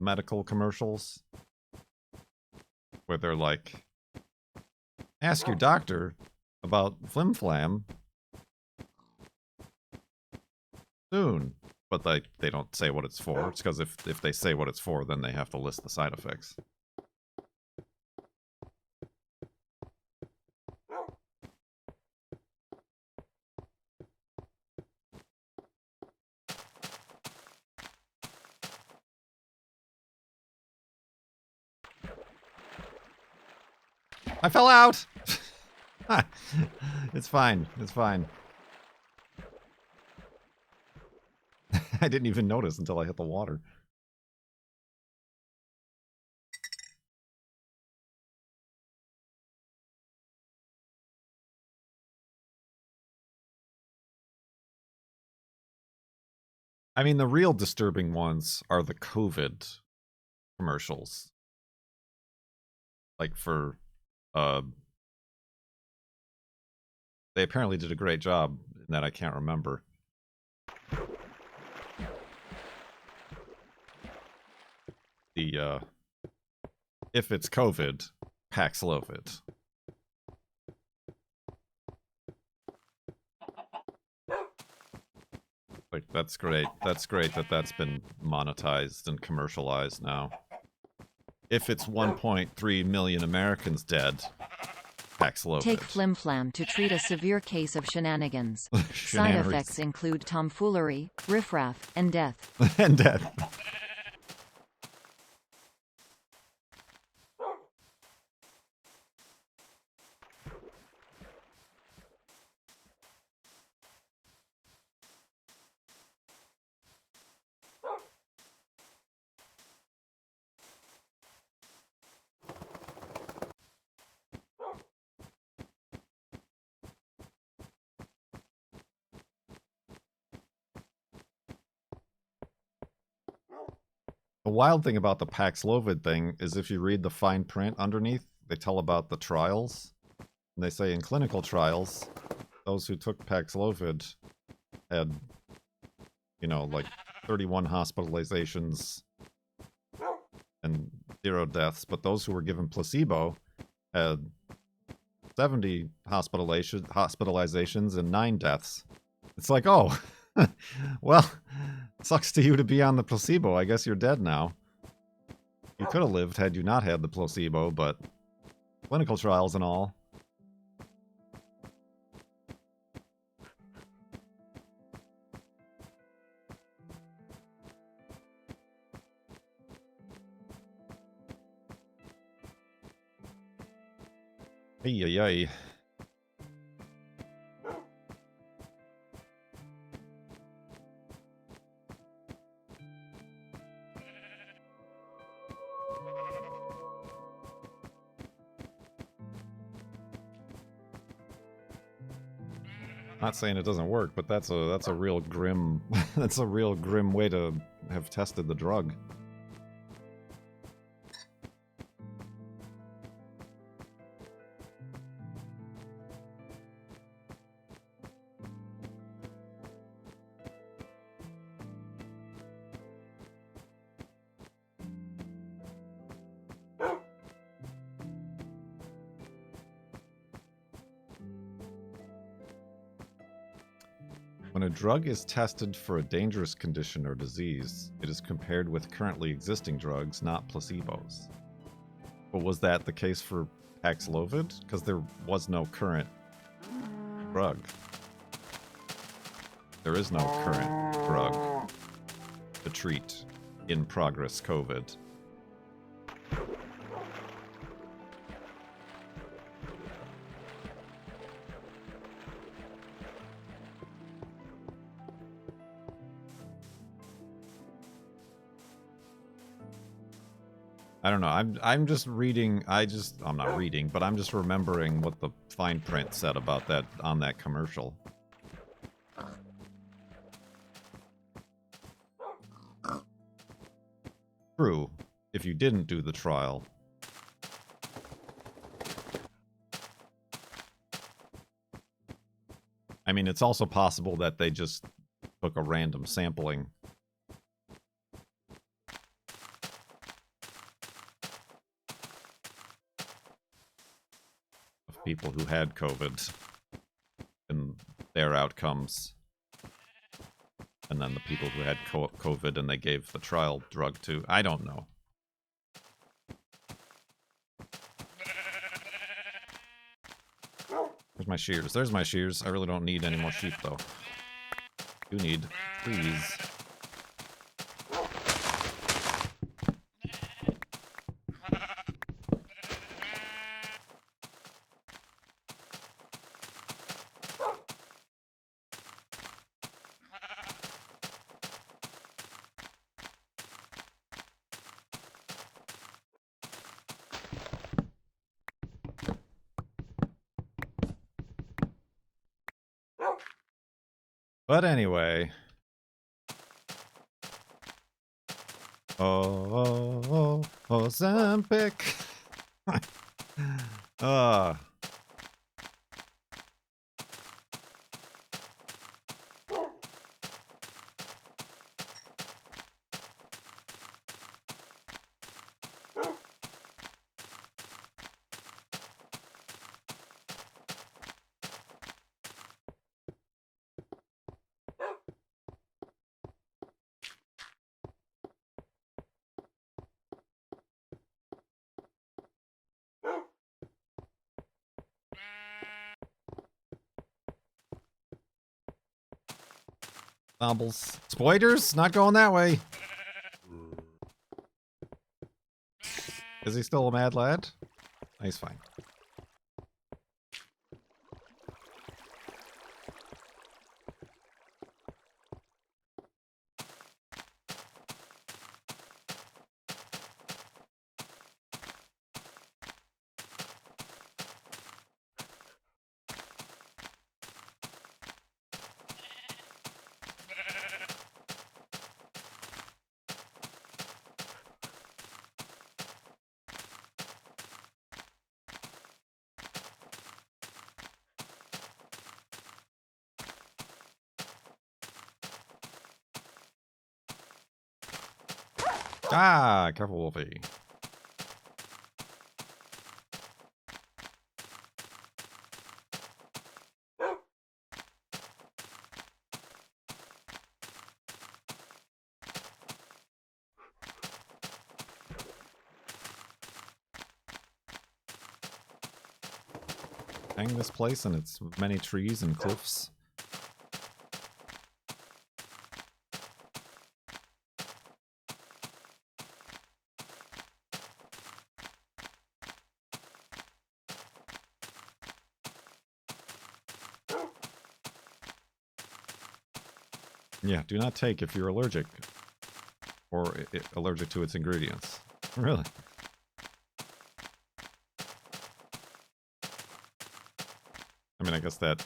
medical commercials. Where they're like, ask your doctor about flim flam soon. But they don't say what it's for. It's because if they say what it's for, then they have to list the side effects. I fell out! It's fine. It's fine. I didn't even notice until I hit the water. I mean, the real disturbing ones are the COVID commercials. Like for, they apparently did a great job in that I can't remember. The, if it's COVID, Paxlovid. Like, that's great. That's great that that's been monetized and commercialized now. If it's 1.3 million Americans dead, Paxlovid. Take flimflam to treat a severe case of shenanigans. Side Shenanigans. effects include tomfoolery, riffraff, and death. And death. The wild thing about the Paxlovid thing is if you read the fine print underneath, they tell about the trials. And they say in clinical trials, those who took Paxlovid had, you know, like 31 hospitalizations and 0 deaths, but those who were given placebo had 70 hospitalizations and 9 deaths. It's like, oh, well, sucks to you to be on the placebo. I guess you're dead now. You could have lived had you not had the placebo, but clinical trials and all. Ay, ay, ay. Not saying it doesn't work, but that's a real grim that's a real grim way to have tested the drug. When a drug is tested for a dangerous condition or disease, it is compared with currently existing drugs, not placebos. But was that the case for Paxlovid? Because there was no current drug. There is no current drug to treat in progress COVID. I don't know. I'm just reading. I'm not reading, but I'm just remembering what the fine print said about that on that commercial. True, if you didn't do the trial. I mean, it's also possible that they just took a random sampling. Of people who had COVID and their outcomes. And then the people who had COVID and they gave the trial drug to. I don't know. There's my shears. There's my shears. I really don't need any more sheep, though. Do need trees. But anyway. Oh, Ozempic. Stumbles. Spoiders? Not going that way. Is he still a mad lad? He's fine. Ah, careful, Wolfie. Hang this place and its many trees and cliffs. Yeah, do not take if you're allergic. Or allergic to its ingredients. Really? I mean, I guess that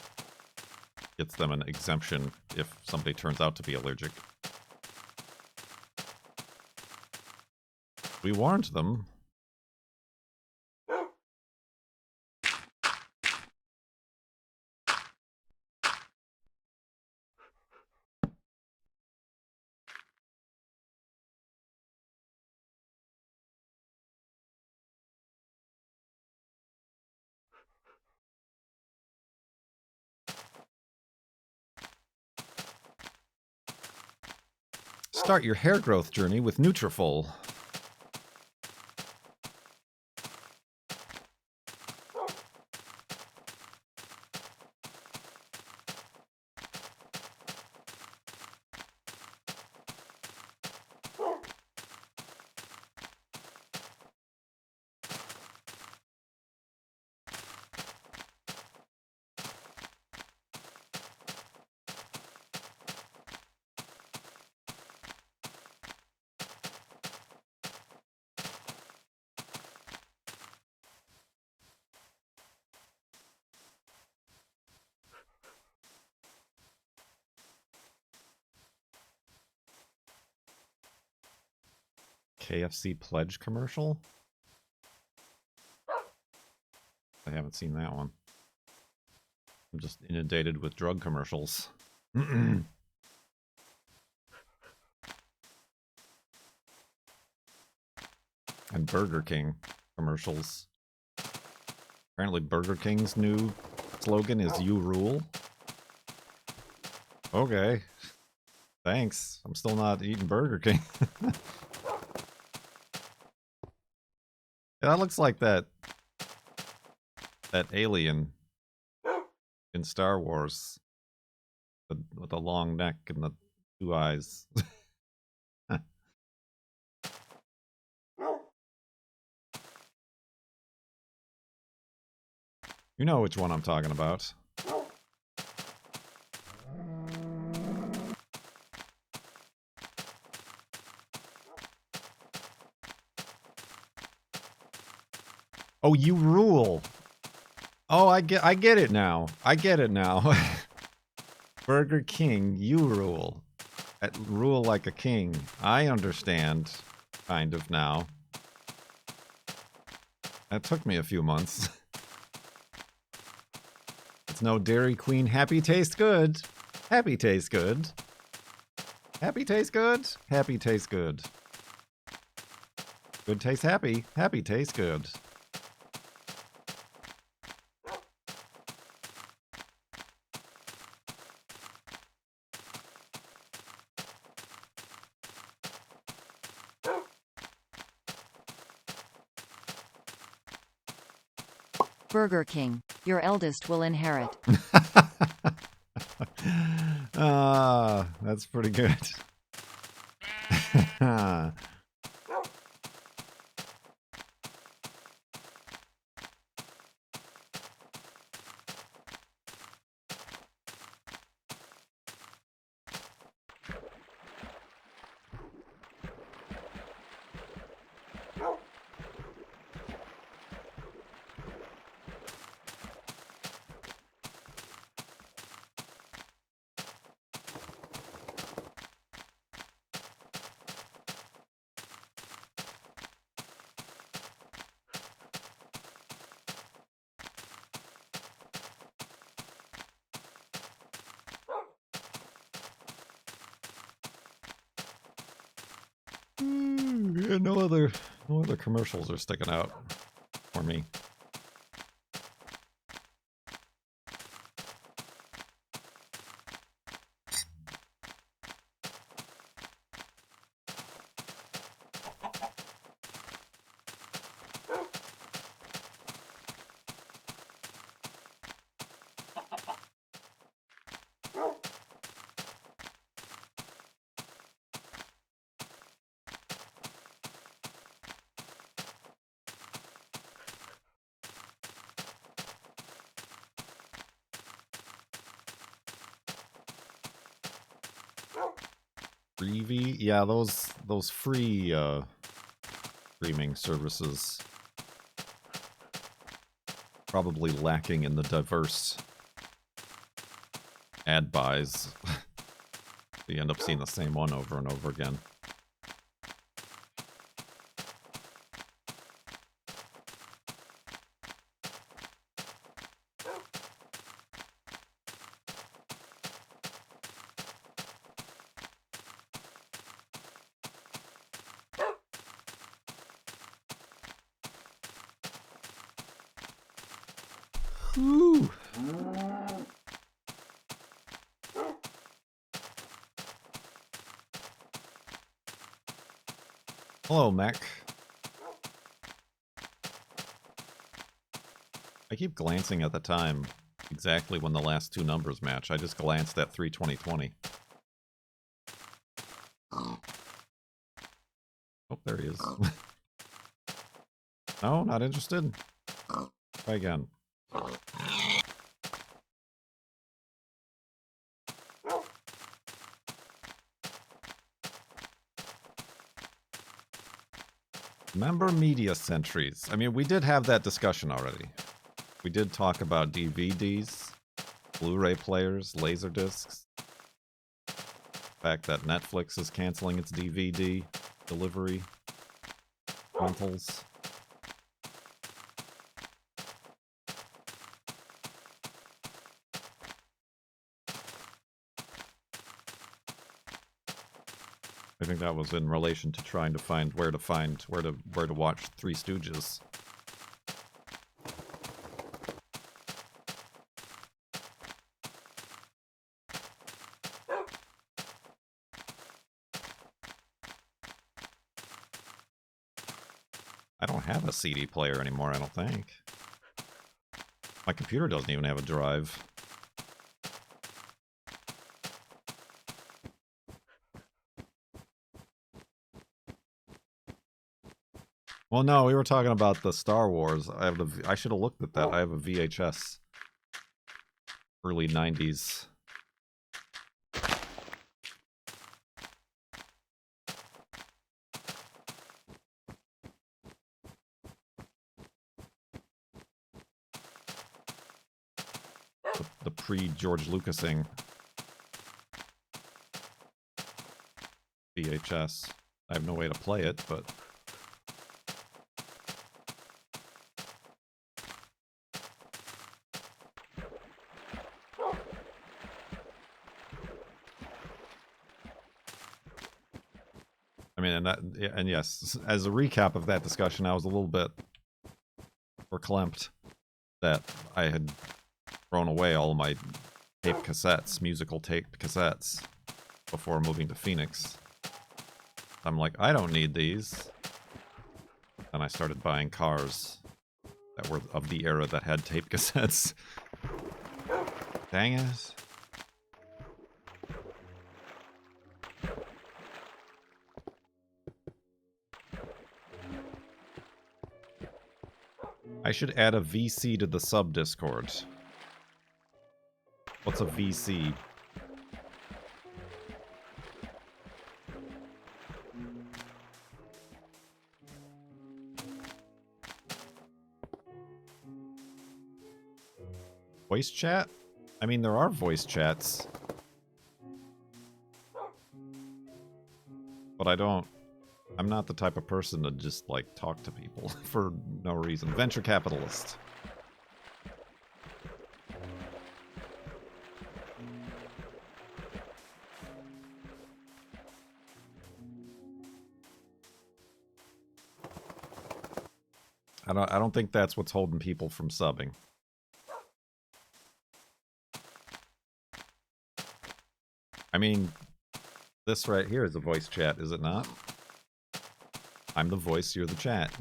gets them an exemption if somebody turns out to be allergic. We warned them. Start your hair growth journey with Nutrafol. KFC pledge commercial? I haven't seen that one. I'm just inundated with drug commercials. And Burger King commercials. Apparently Burger King's new slogan is "You rule." Okay. Thanks. I'm still not eating Burger King. That looks like that alien in Star Wars with the long neck and the 2 eyes. You know which one I'm talking about. Oh, you rule. Oh, I get it now. I get it now. Burger King, you rule. Rule like a king. I understand, kind of now. That took me a few months. It's no Dairy Queen. Happy taste good. Happy taste good. Happy taste good. Happy taste good. Good taste happy. Happy taste good. Burger King, your eldest will inherit. Ah, that's pretty good. Yeah, no other commercials are sticking out for me. Freevee? Yeah, those free streaming services probably lacking in the diverse ad buys. You end up seeing the same one over and over again. Whew. Hello, Mac. I keep glancing at the time, exactly when the last two numbers match. I just glanced at 3:20:20. Oh, there he is. No, not interested? Try again. Member media centuries. I mean, we did have that discussion already. We did talk about DVDs, Blu-ray players, Laserdiscs. The fact that Netflix is canceling its DVD delivery Frontals. I think that was in relation to trying to find where to watch Three Stooges. I don't have a CD player anymore, I don't think. My computer doesn't even have a drive. Well, no, we were talking about the Star Wars. I should have looked at that. I have a VHS. Early 90s. The pre-George Lucasing VHS. I have no way to play it, but... I mean, and yes, as a recap of that discussion, I was a little bit verklempt that I had thrown away all my tape cassettes, musical tape cassettes, before moving to Phoenix. I'm like, I don't need these. And I started buying cars that were of the era that had tape cassettes. Dang it. I should add a VC to the sub Discord. What's a VC? Voice chat? I mean, there are voice chats. But I'm not the type of person to just, like, talk to people for no reason. Venture capitalist. I don't think that's what's holding people from subbing. I mean, this right here is a voice chat, is it not? I'm the voice, you're the chat.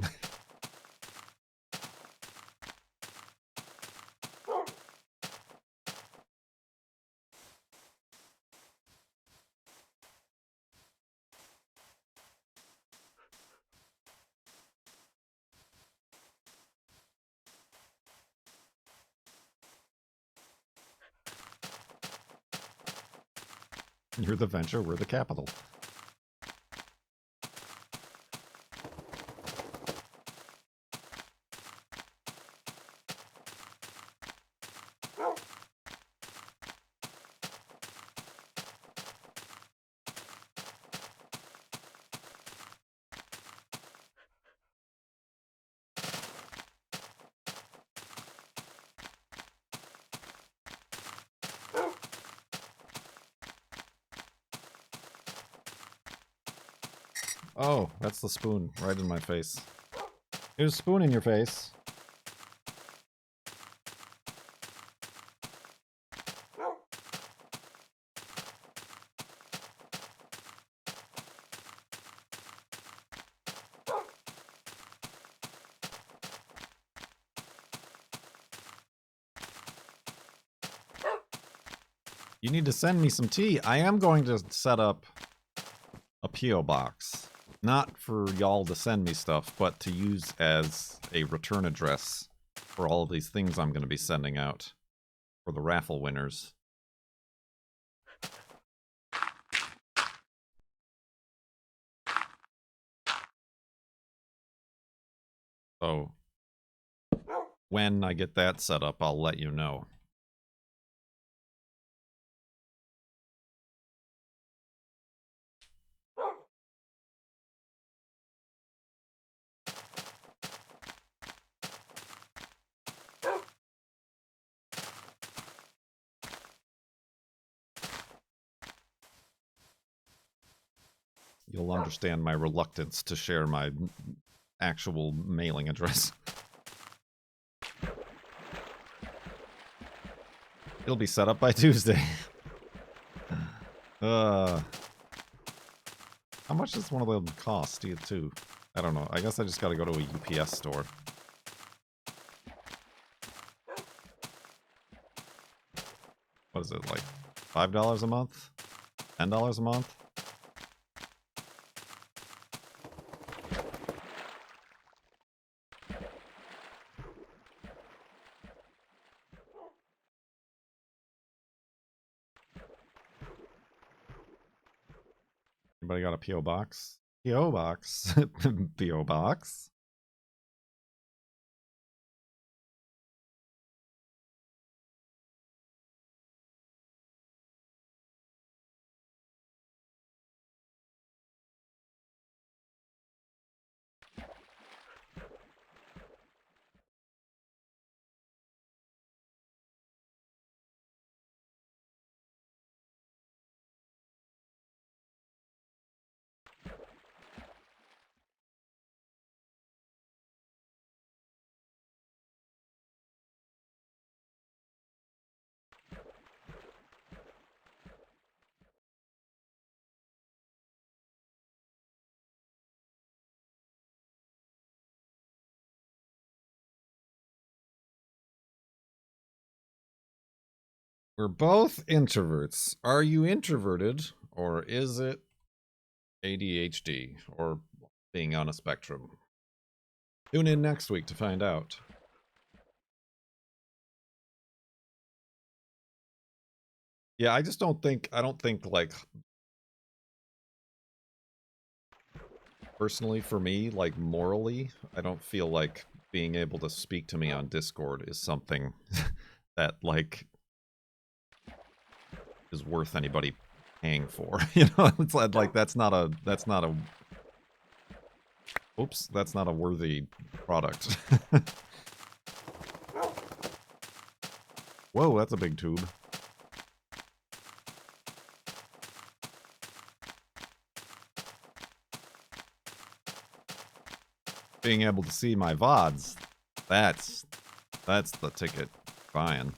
You're the venture, we're the capital. Oh, that's the spoon right in my face. There's a spoon in your face. You need to send me some tea. I am going to set up a P.O. box. Not for y'all to send me stuff, but to use as a return address for all of these things I'm going to be sending out for the raffle winners. So, when I get that set up, I'll let you know. you'll understand my reluctance to share my actual mailing address. It'll be set up by Tuesday. How much does one of them cost, too? I don't know. I guess I just gotta go to a UPS store. What is it, like $5 a month? $10 a month? Anybody got a P.O. box? P.O. box? P.O. box? We're both introverts. Are you introverted, or is it ADHD, or being on a spectrum? Tune in next week to find out. Yeah, I just don't think, like, personally for me, like, morally, I don't feel like being able to speak to me on Discord is something that, like, is worth anybody paying for. You know, it's like that's not a oops, that's not a worthy product. Whoa, that's a big tube. Being able to see my VODs, that's the ticket buying.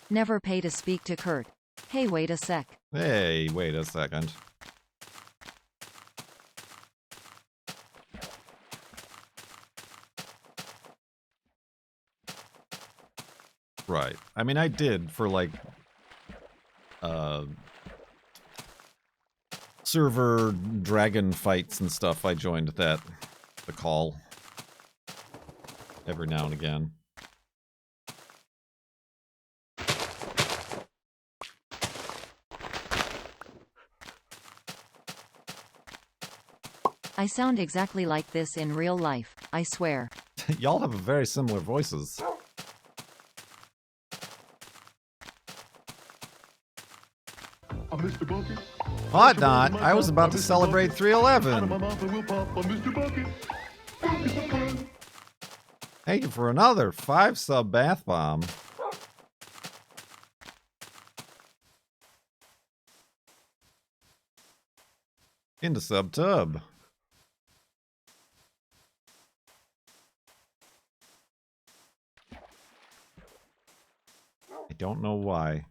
Never pay to speak to Kurt. Hey, wait a sec. Hey, wait a second. Right. I mean, I did for, like, server dragon fights and stuff. I joined the call every now and again. I sound exactly like this in real life, I swear. Y'all have very similar voices. Mr. Bucket. Hot not. I was about to celebrate 311. Out of my mouth and we'll pop on Mr. Bucket. Bucket's a fun. Thank you for another 5-sub bath bomb. Into sub tub. I don't know why.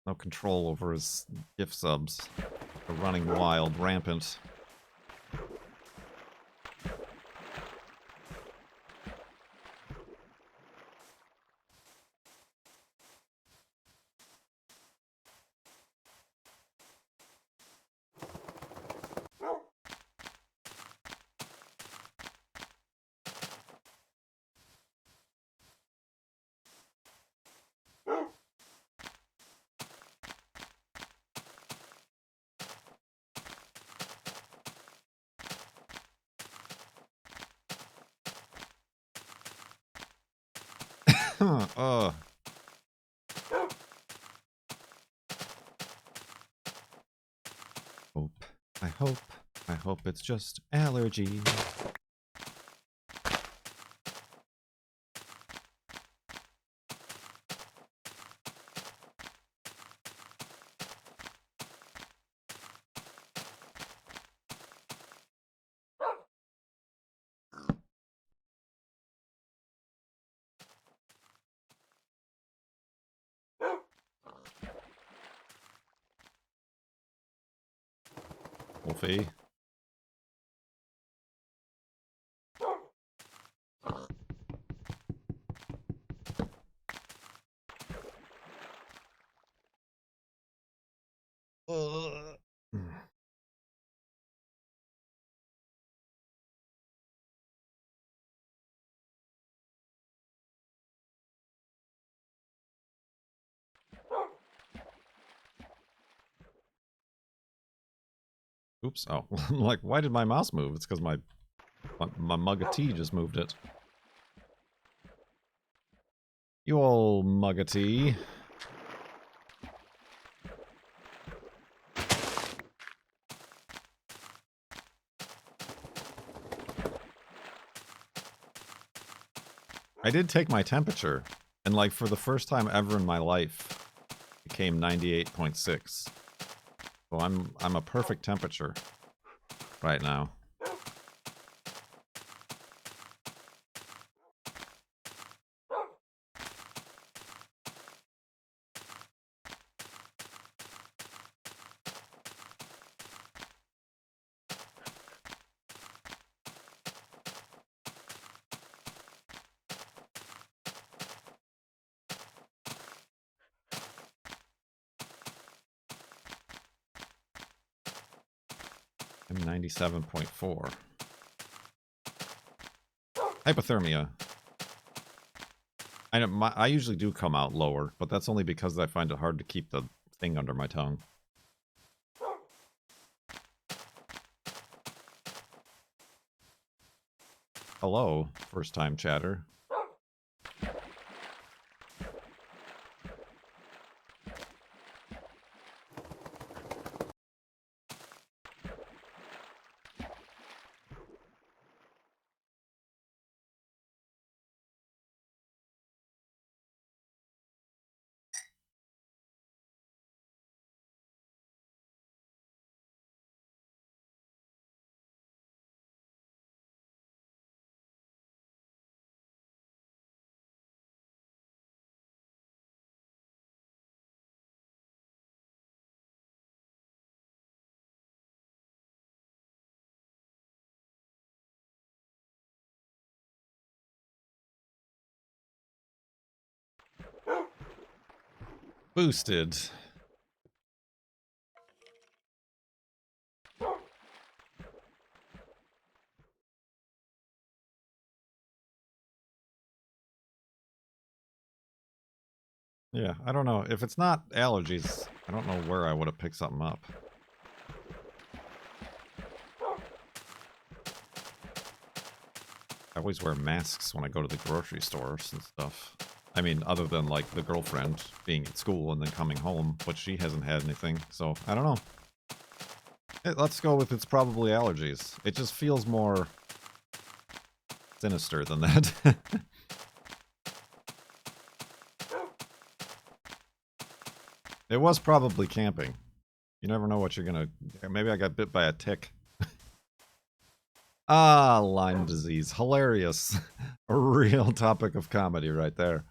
No control over his gift subs. They're running wild, rampant. I hope it's just allergy. Wolfie. Oops. Oh, I'm like, why did my mouse move? It's because my mug of tea just moved it. You old mug of tea. I did take my temperature, and like for the first time ever in my life, it came 98.6. So I'm a perfect temperature right now. I'm 97.4. Hypothermia. I usually do come out lower, but that's only because I find it hard to keep the thing under my tongue. Hello, first time chatter. Boosted. Yeah, I don't know. If it's not allergies, I don't know where I would have picked something up. I always wear masks when I go to the grocery stores and stuff. I mean, other than, like, the girlfriend being at school and then coming home, but she hasn't had anything, so I don't know. Let's go with it's probably allergies. It just feels more sinister than that. It was probably camping. You never know what you're gonna... Maybe I got bit by a tick. Ah, Lyme disease. Hilarious. A real topic of comedy right there.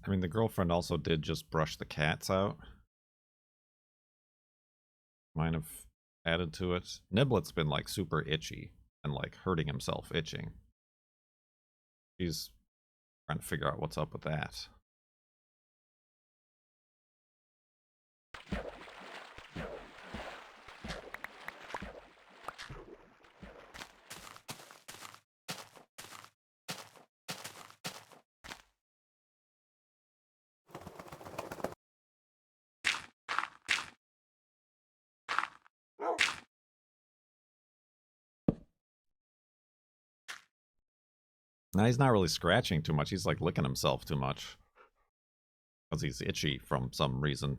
I mean, the girlfriend also did just brush the cats out. Might have added to it. Niblet's been, like, super itchy and, like, hurting himself itching. He's trying to figure out what's up with that. Now he's not really scratching too much. He's like licking himself too much. Because he's itchy from some reason.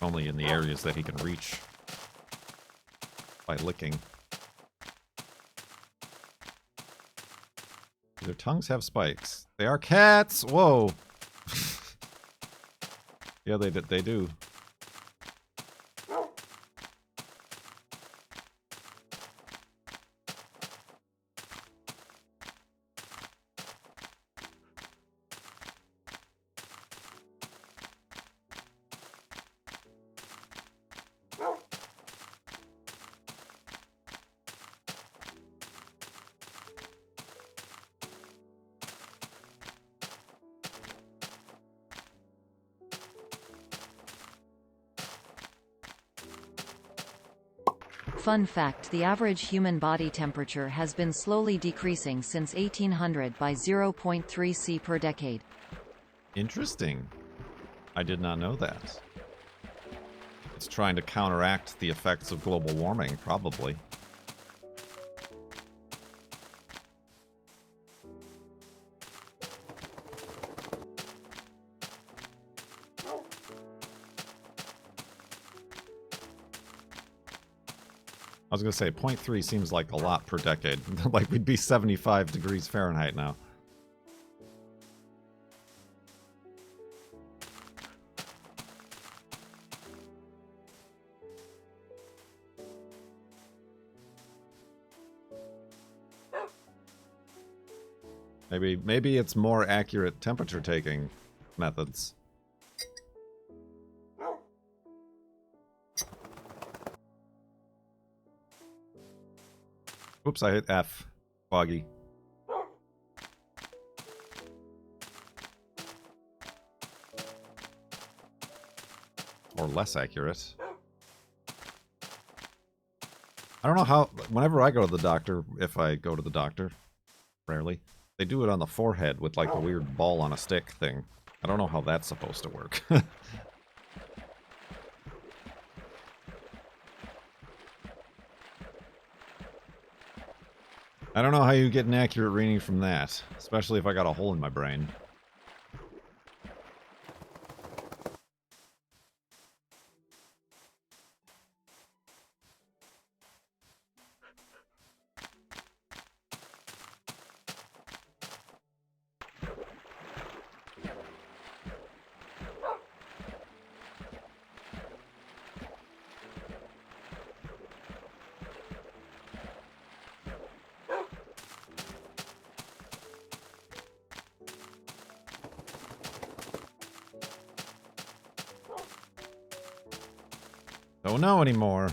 Only in the areas that he can reach by licking. Their tongues have spikes. They are cats! Whoa! Yeah, they do. Fun fact: the average human body temperature has been slowly decreasing since 1800 by 0.3 C per decade. Interesting. I did not know that. It's trying to counteract the effects of global warming, probably. I was going to say, 0.3 seems like a lot per decade. Like we'd be 75 degrees Fahrenheit now. Maybe it's more accurate temperature taking methods. Oops, I hit F. Foggy. Or less accurate. I don't know how... Whenever I go to the doctor, if I go to the doctor, rarely, they do it on the forehead with like the weird ball on a stick thing. I don't know how that's supposed to work. I don't know how you get an accurate reading from that, especially if I got a hole in my brain. Don't know anymore.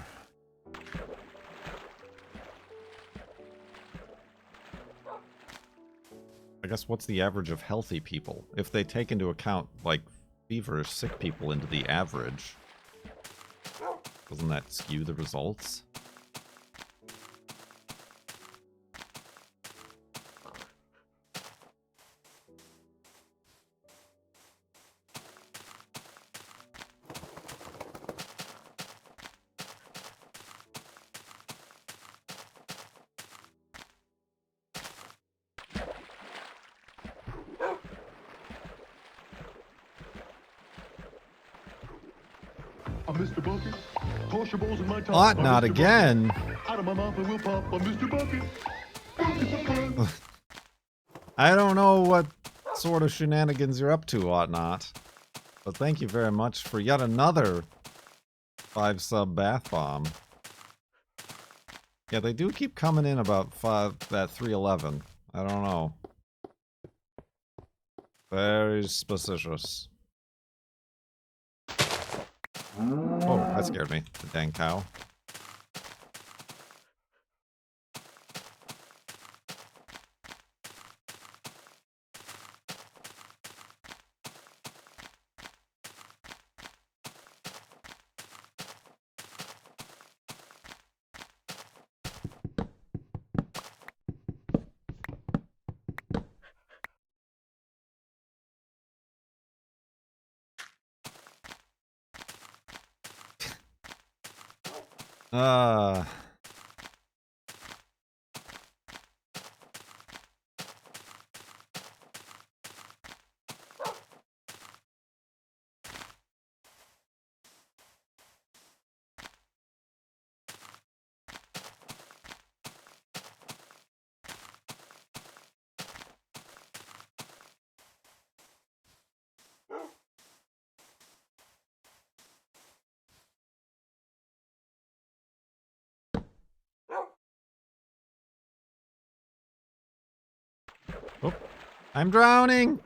I guess what's the average of healthy people? If they take into account, like, feverish sick people into the average, doesn't that skew the results? Mr. Bucket, toss your balls in my top. Ought not again. Out of my mouth and we'll pop on Mr. Bucket. It's a fun. I don't know what sort of shenanigans you're up to, Ought not. But thank you very much for yet another 5-sub bath bomb. Yeah, they do keep coming in about 311. I don't know. Very suspicious. Oh, that scared me. The dang cow. Uh... Oh, I'm drowning!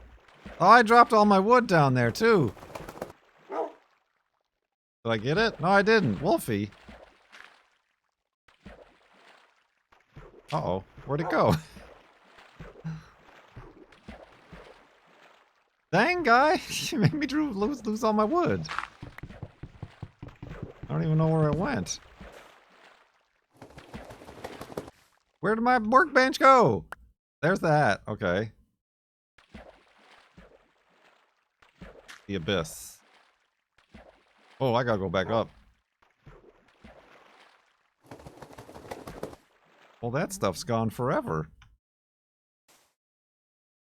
Oh, I dropped all my wood down there, too. Did I get it? No, I didn't. Wolfie. Uh-oh. Where'd it go? Dang, guy! You made me lose all my wood. I don't even know where it went. Where did my workbench go? There's the hat. Okay. The abyss. Oh, I gotta go back up. Well, that stuff's gone forever.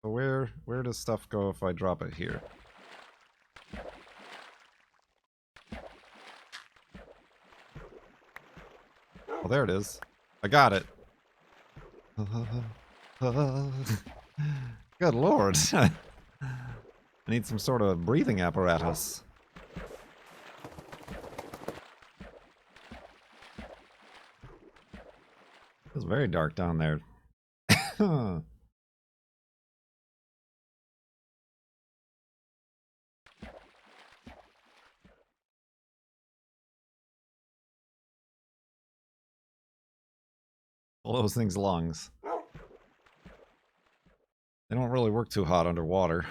So where does stuff go if I drop it here? Oh, there it is. I got it. Good lord. I need some sort of breathing apparatus. It's very dark down there. All those things' lungs. They don't really work too hot underwater.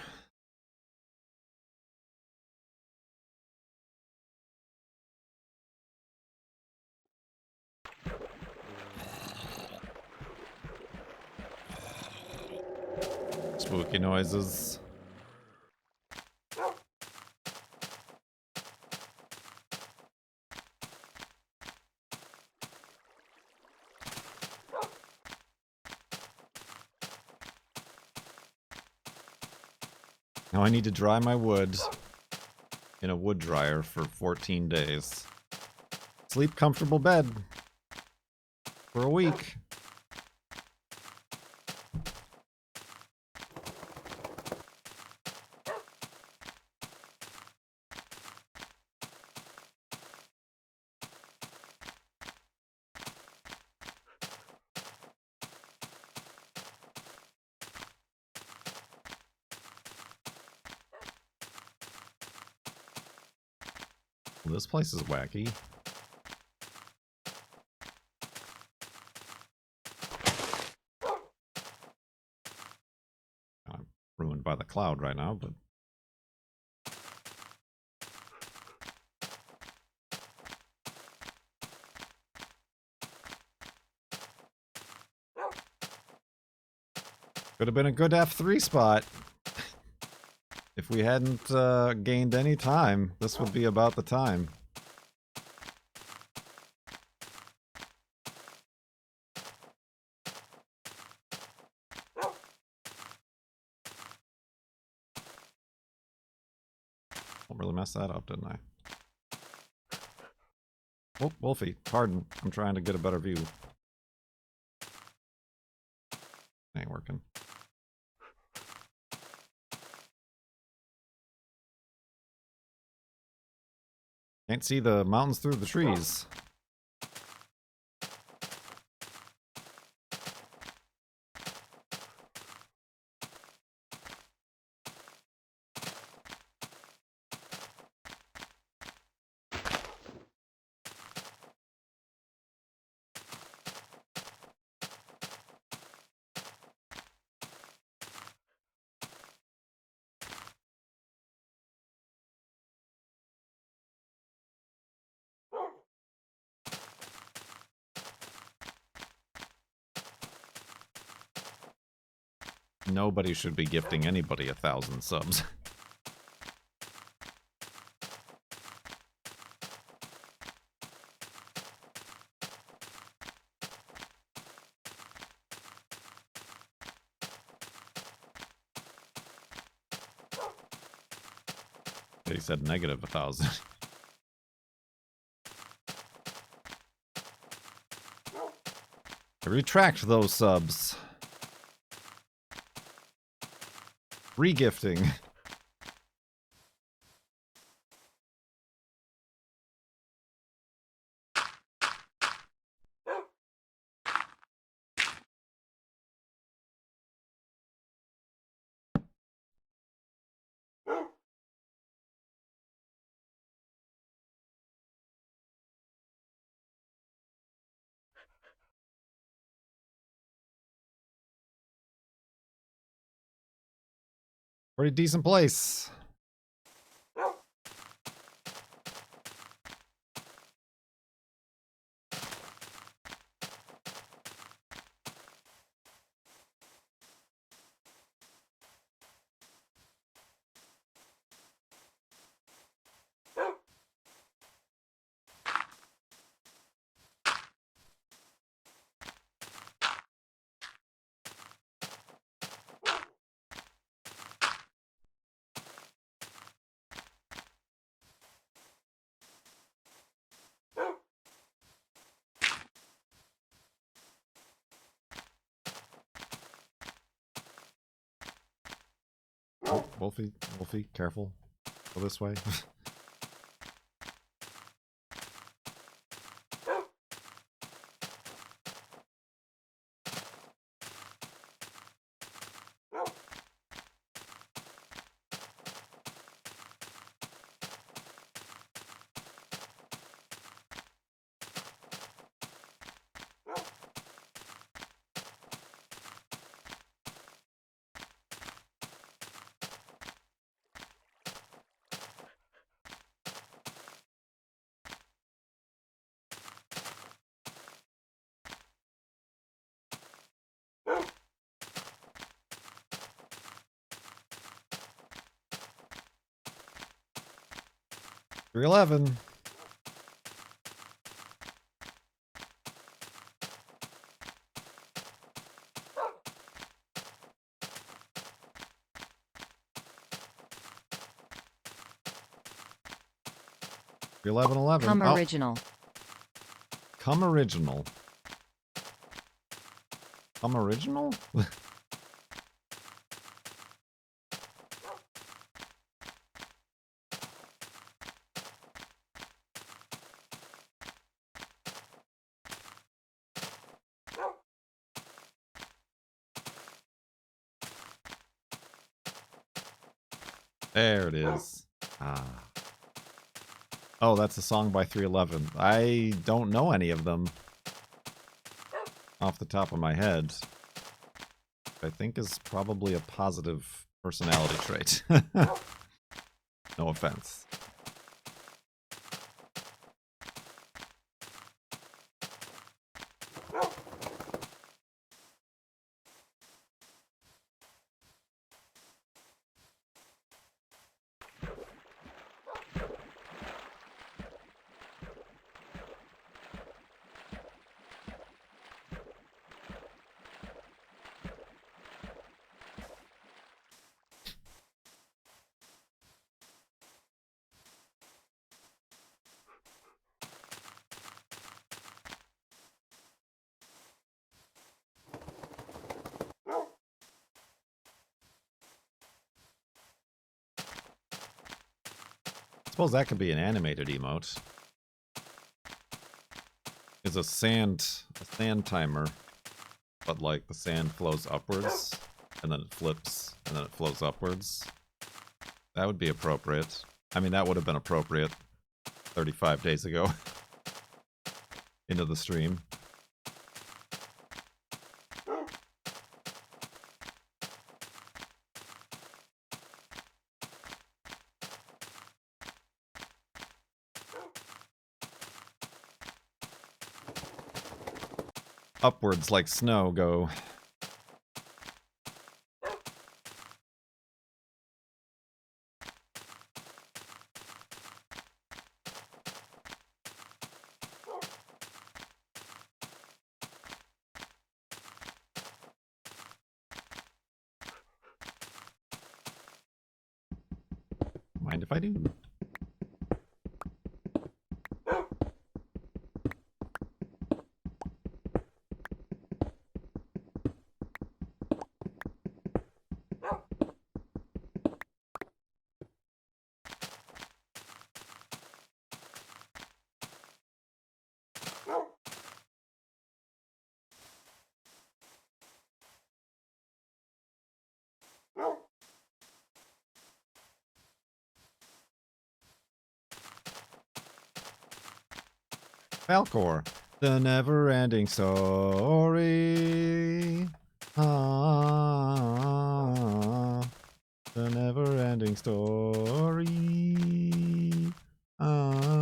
Spooky noises. Now I need to dry my wood in a wood dryer for 14 days. Sleep comfortable bed for a week. This place is wacky. I'm ruined by the cloud right now, but... Could have been a good F3 spot. If we hadn't gained any time, this would be about the time. Don't really mess that up, didn't I? Oh, Wolfie, pardon. I'm trying to get a better view. Ain't working. Can't see the mountains through the trees. Nobody should be gifting anybody 1,000 subs. They said negative 1,000. I retract those subs. Regifting. Pretty decent place. Oh, Wolfie, careful. Go this way. $311. $1111. Come original. Come original. Come original? There it is. Ah. Oh, that's a song by 311. I don't know any of them off the top of my head. I think is probably a positive personality trait. No offense. Suppose that could be an animated emote. It's a sand timer, but like the sand flows upwards, and then it flips, and then it flows upwards. That would be appropriate. I mean, that would have been appropriate 35 days ago into the stream. Upwards like snow go. Mind if I do? Falcor, the never-ending story. Ah, the never-ending story. Ah.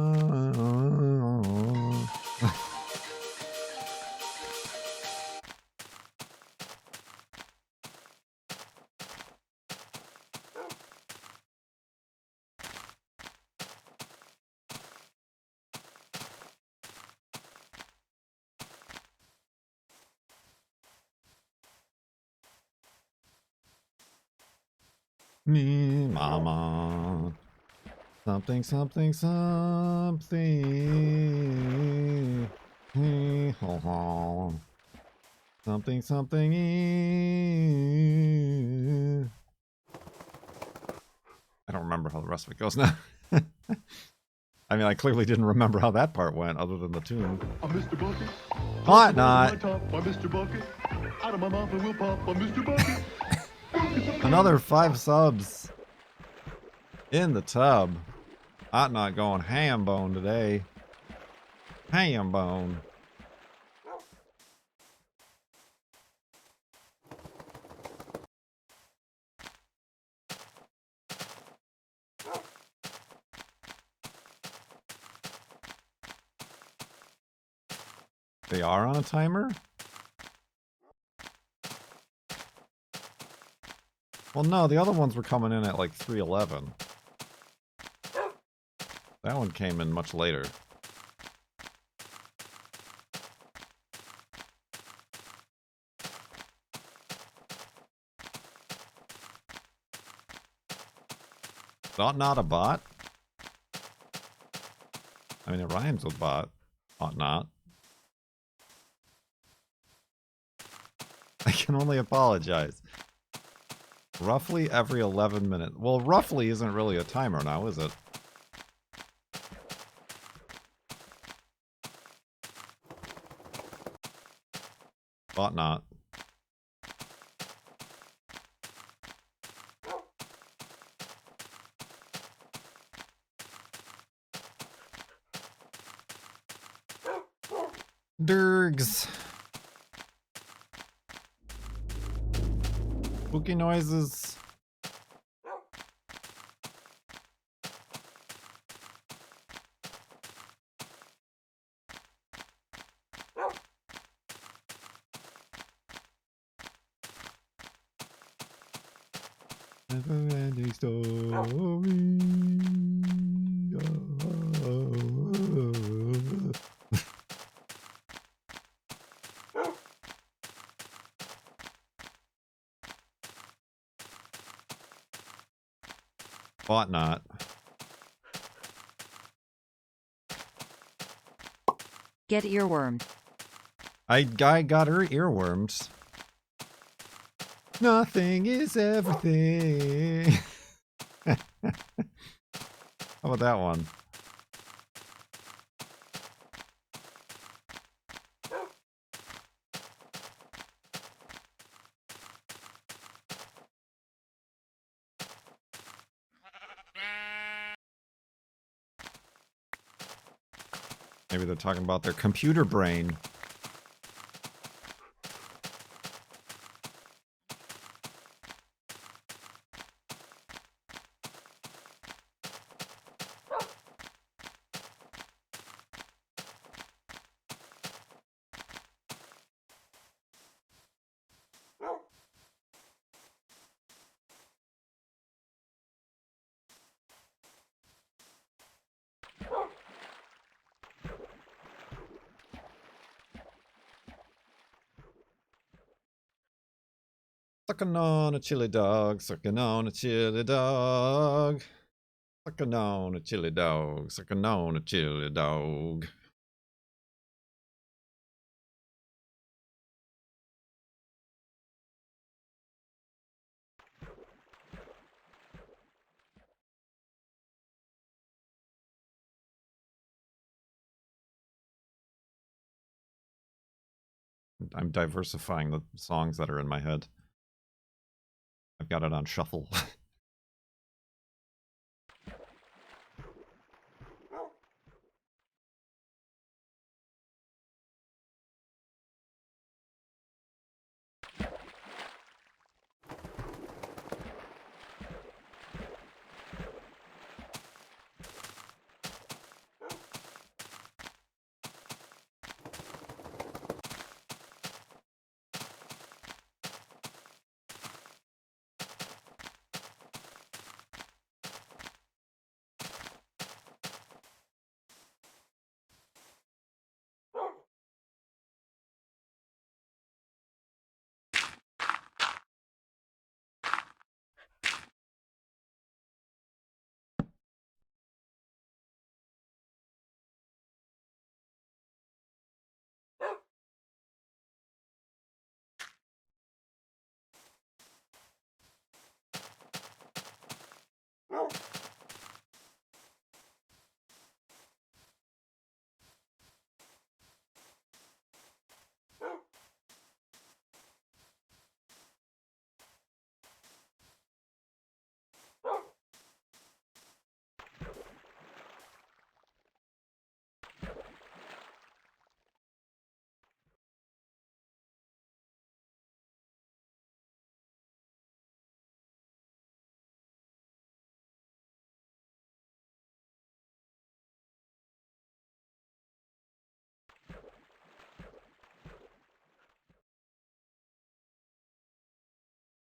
Me, mama. Something, something, something. Hee, ho, ho. Something, something. I don't remember how the rest of it goes now. I mean, I clearly didn't remember how that part went, other than the tune. I'm Mr. Bucket. What not? I'm Mr. Bucket. Out of my mouth and we'll pop. I'm Mr. Bucket. Another 5 subs in the tub. Ought not going ham bone today. Ham bone. They are on a timer? Well, no, the other ones were coming in at like 3:11. That one came in much later. Ought not a bot? I mean, it rhymes with bot. Ought not. I can only apologize. Roughly every 11 minutes. Well, roughly isn't really a timer now, is it? Ought not. Dergs. Spooky noises. Never-ending story. Ought not. Get earwormed. I got her earworms. Nothing is everything. How about that one? Maybe they're talking about their computer brain. Sucking on a chili dog, sucking on a chili dog. Sucking on a chili dog. Sucking on a chili dog. I'm diversifying the songs that are in my head. I've got it on shuffle.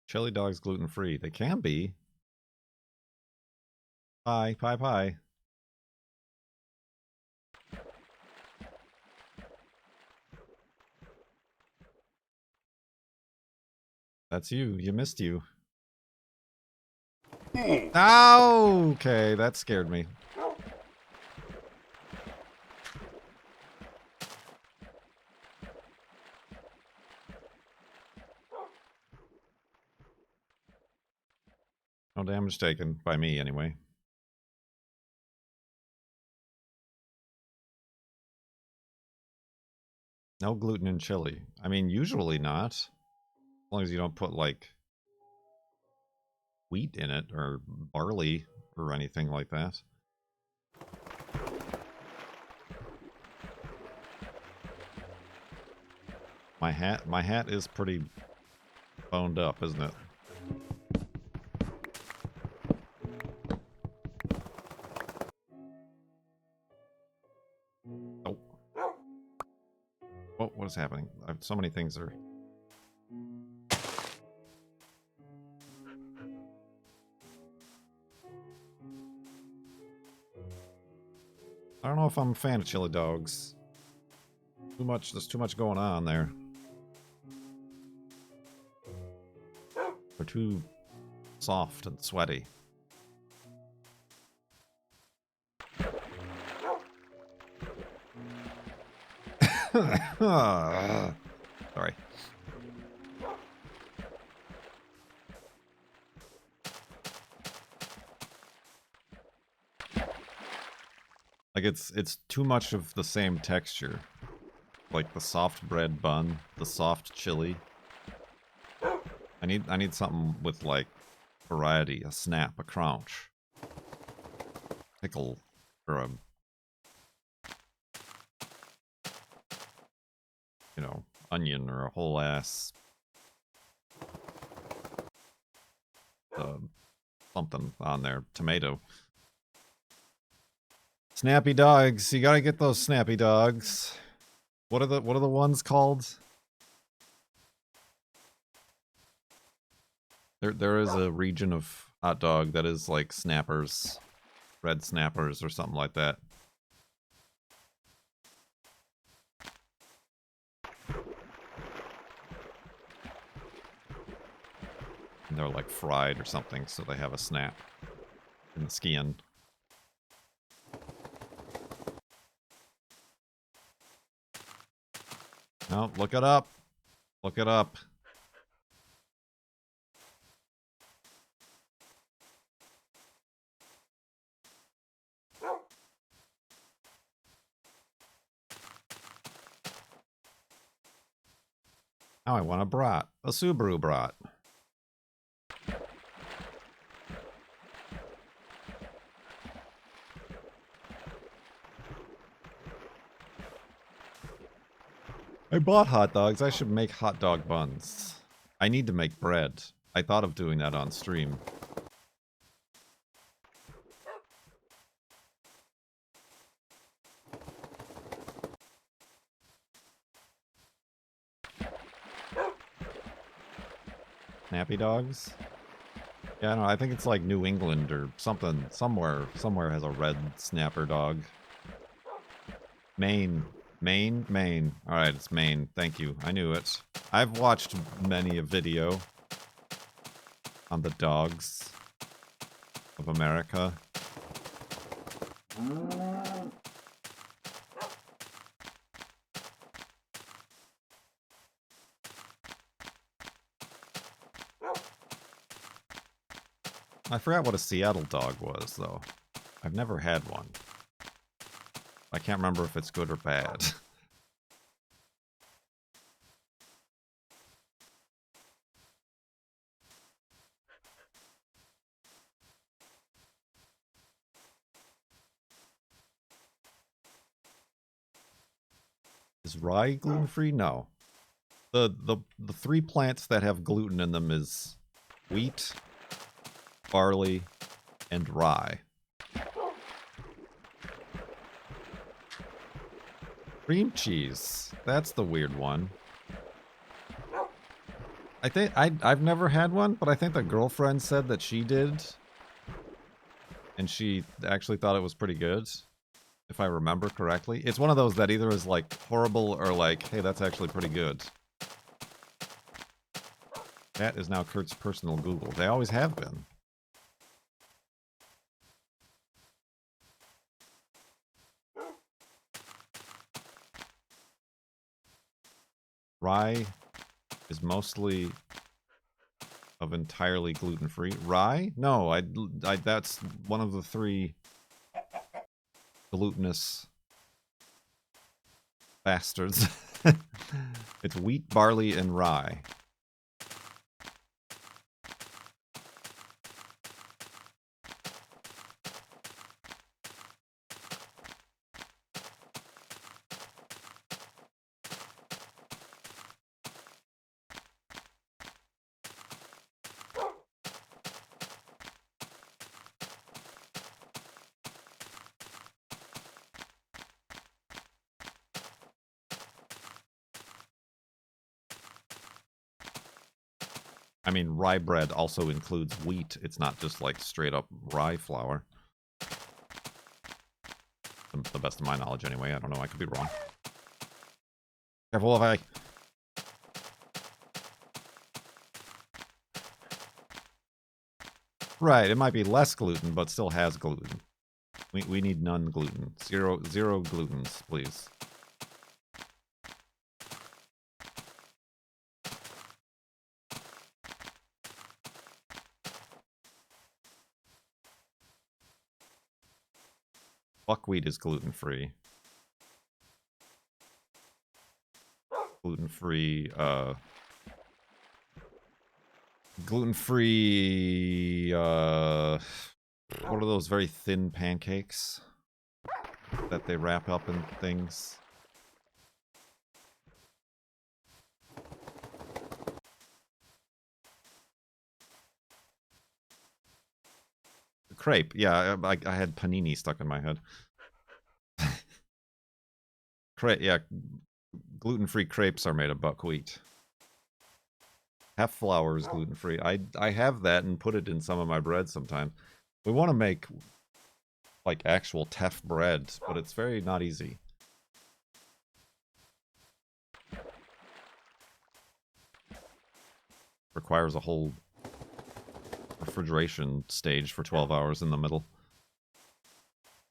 Chili dogs gluten-free. They can be. Pie, pie, pie. That's you. You missed you. Oh, okay. That scared me. No damage taken by me, anyway. No gluten in chili. I mean, usually not. As long as you don't put, like, wheat in it, or barley, or anything like that. My hat is pretty boned up, isn't it? Oh. Oh, what is happening? So many things are... I don't know if I'm a fan of chili dogs. There's too much going on there. They're too soft and sweaty. Sorry. Like it's too much of the same texture. Like the soft bread bun, the soft chili. I need something with like variety, a snap, a crunch. Pickle or a, you know, onion or a whole ass something on there, tomato. Snappy dogs, you gotta get those snappy dogs. What are the ones called? There is a region of hot dog that is like snappers, red snappers or something like that. And they're like fried or something, so they have a snap in the skin. No, look it up. Look it up. Now I want a brat. A Subaru brat. I bought hot dogs. I should make hot dog buns. I need to make bread. I thought of doing that on stream. Snappy dogs? Yeah, I don't know. I think it's like New England or something. Somewhere has a red snapper dog. Maine. Maine? Maine. Alright, it's Maine. Thank you. I knew it. I've watched many a video on the dogs of America. I forgot what a Seattle dog was, though. I've never had one. I can't remember if it's good or bad. Is rye gluten-free? No. The three plants that have gluten in them is wheat, barley, and rye. Cream cheese. That's the weird one. I think I've never had one, but I think the girlfriend said that she did. And she actually thought it was pretty good. If I remember correctly. It's one of those that either is like horrible or like, hey, that's actually pretty good. That is now Kurt's personal Google. They always have been. Rye is mostly of entirely gluten-free. Rye? No, I that's one of the three glutinous bastards. It's wheat, barley, and rye. I mean, rye bread also includes wheat. It's not just like straight up rye flour. To the best of my knowledge anyway. I don't know, I could be wrong. Careful if I... Right, it might be less gluten, but still has gluten. We need none gluten. Zero glutens, please. Buckwheat is gluten-free. Gluten-free, gluten-free, what are those very thin pancakes that they wrap up in things? Crepe, yeah, I had panini stuck in my head. Crepe, yeah, gluten-free crepes are made of buckwheat. Half flour is gluten-free. I have that and put it in some of my bread sometimes. We want to make like actual teff bread, but it's very not easy. Requires a whole refrigeration stage for 12 hours in the middle.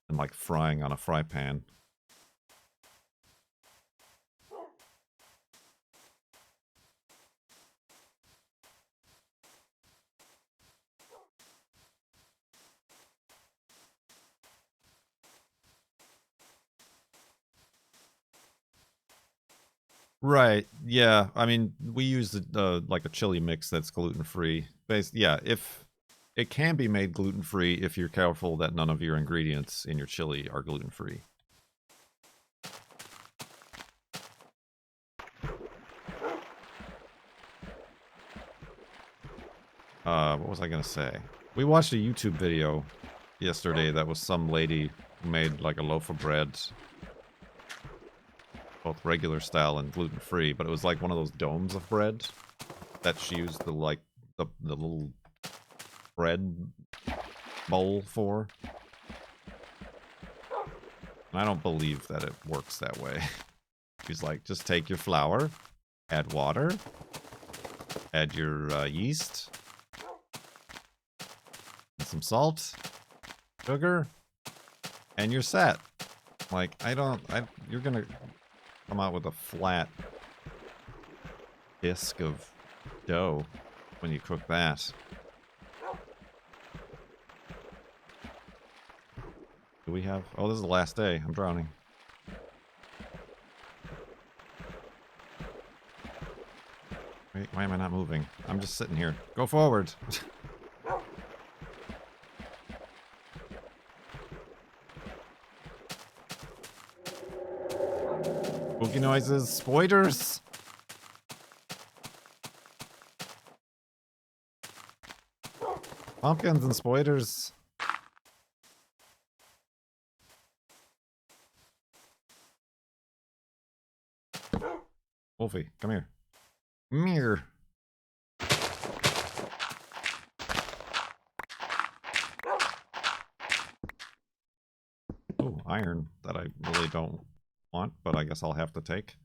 And like frying on a fry pan. Right. Yeah. I mean, we use like a chili mix that's gluten-free. Yeah, if it can be made gluten-free if you're careful that none of your ingredients in your chili are gluten-free. What was I gonna say? We watched a YouTube video yesterday that was some lady who made like a loaf of bread, both regular style and gluten-free, but it was like one of those domes of bread that she used the little bread bowl for. And I don't believe that it works that way. She's like, just take your flour, add water, add your yeast, and some salt, sugar, and you're set. Like, you're gonna come out with a flat disc of dough when you cook that. Do we have... Oh, this is the last day. I'm drowning. Wait, why am I not moving? I'm just sitting here. Go forward. Spooky noises. Spoilers. Pumpkins and spoilers. Wolfie, come here. Come here. Oh, iron that I really don't want, but I guess I'll have to take.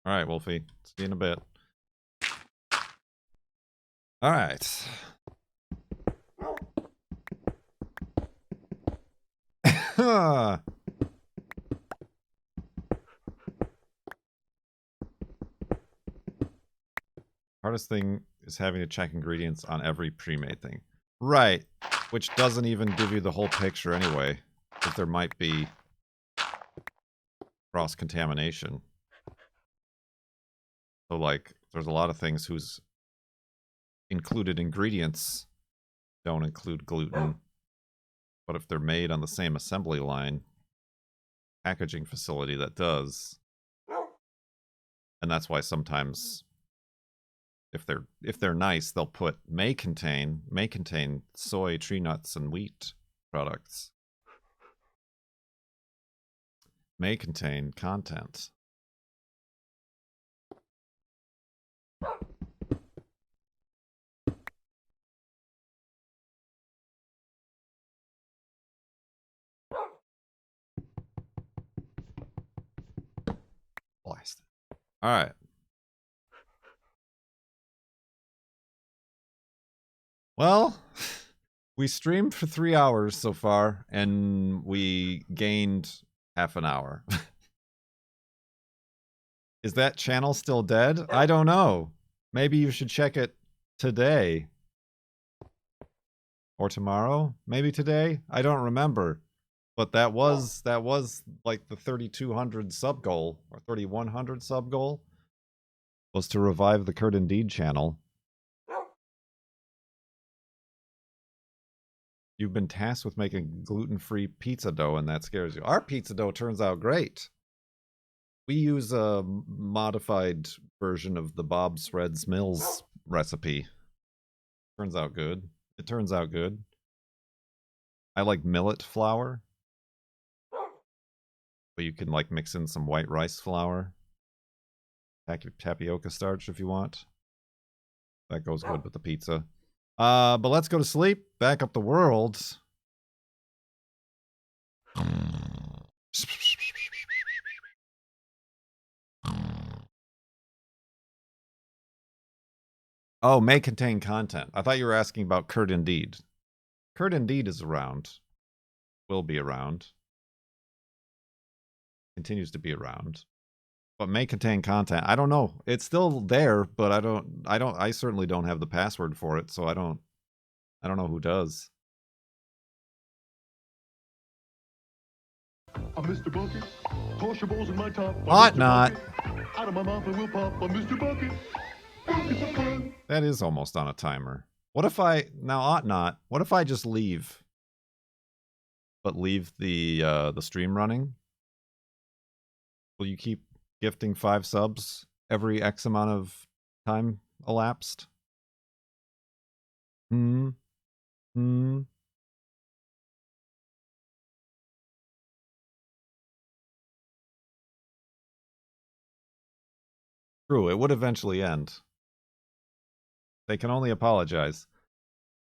Alright, Wolfie. See you in a bit. Alright. Hardest thing is having to check ingredients on every pre-made thing. Right. Which doesn't even give you the whole picture anyway. Because there might be cross-contamination. So, like, there's a lot of things whose included ingredients don't include gluten. But if they're made on the same assembly line, packaging facility that does. And that's why sometimes if they're nice, they'll put may contain soy, tree nuts, and wheat products. May contain content. Blast. All right. Well, we streamed for 3 hours so far, and we gained half an hour. Is that channel still dead? I don't know. Maybe you should check it today. Or tomorrow? Maybe today? I don't remember. But that was like the 3,200 sub goal, or 3,100 sub goal, was to revive the Kurt Indeed channel. You've been tasked with making gluten-free pizza dough, and that scares you. Our pizza dough turns out great. We use a modified version of the Bob's Reds Mills recipe. Turns out good. It turns out good. I like millet flour. But you can like mix in some white rice flour. Tapioca starch if you want. That goes good with the pizza. But let's go to sleep. Back up the world. Oh, may contain content. I thought you were asking about Kurt Indeed. Kurt Indeed is around. Will be around. Continues to be around. But may contain content. I don't know. It's still there, but I certainly don't have the password for it, so I don't I don't know who does. I'm Mr. Bucket. Toss your balls in my top. I'm Ought Mr. not. Bucket. Out of my mouth I will pop. I'm Mr. Bucket. Buckets of fun. That is almost on a timer. What if I now ought not? What if I just leave, but leave the stream running? Will you keep gifting 5 subs every X amount of time elapsed? Hmm. Hmm. True, it would eventually end. They can only apologize.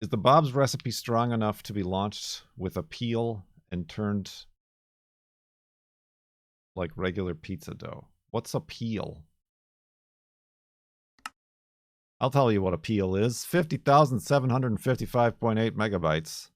Is the Bob's recipe strong enough to be launched with a peel and turned like regular pizza dough? What's a peel? I'll tell you what a peel is. 50,755.8 megabytes.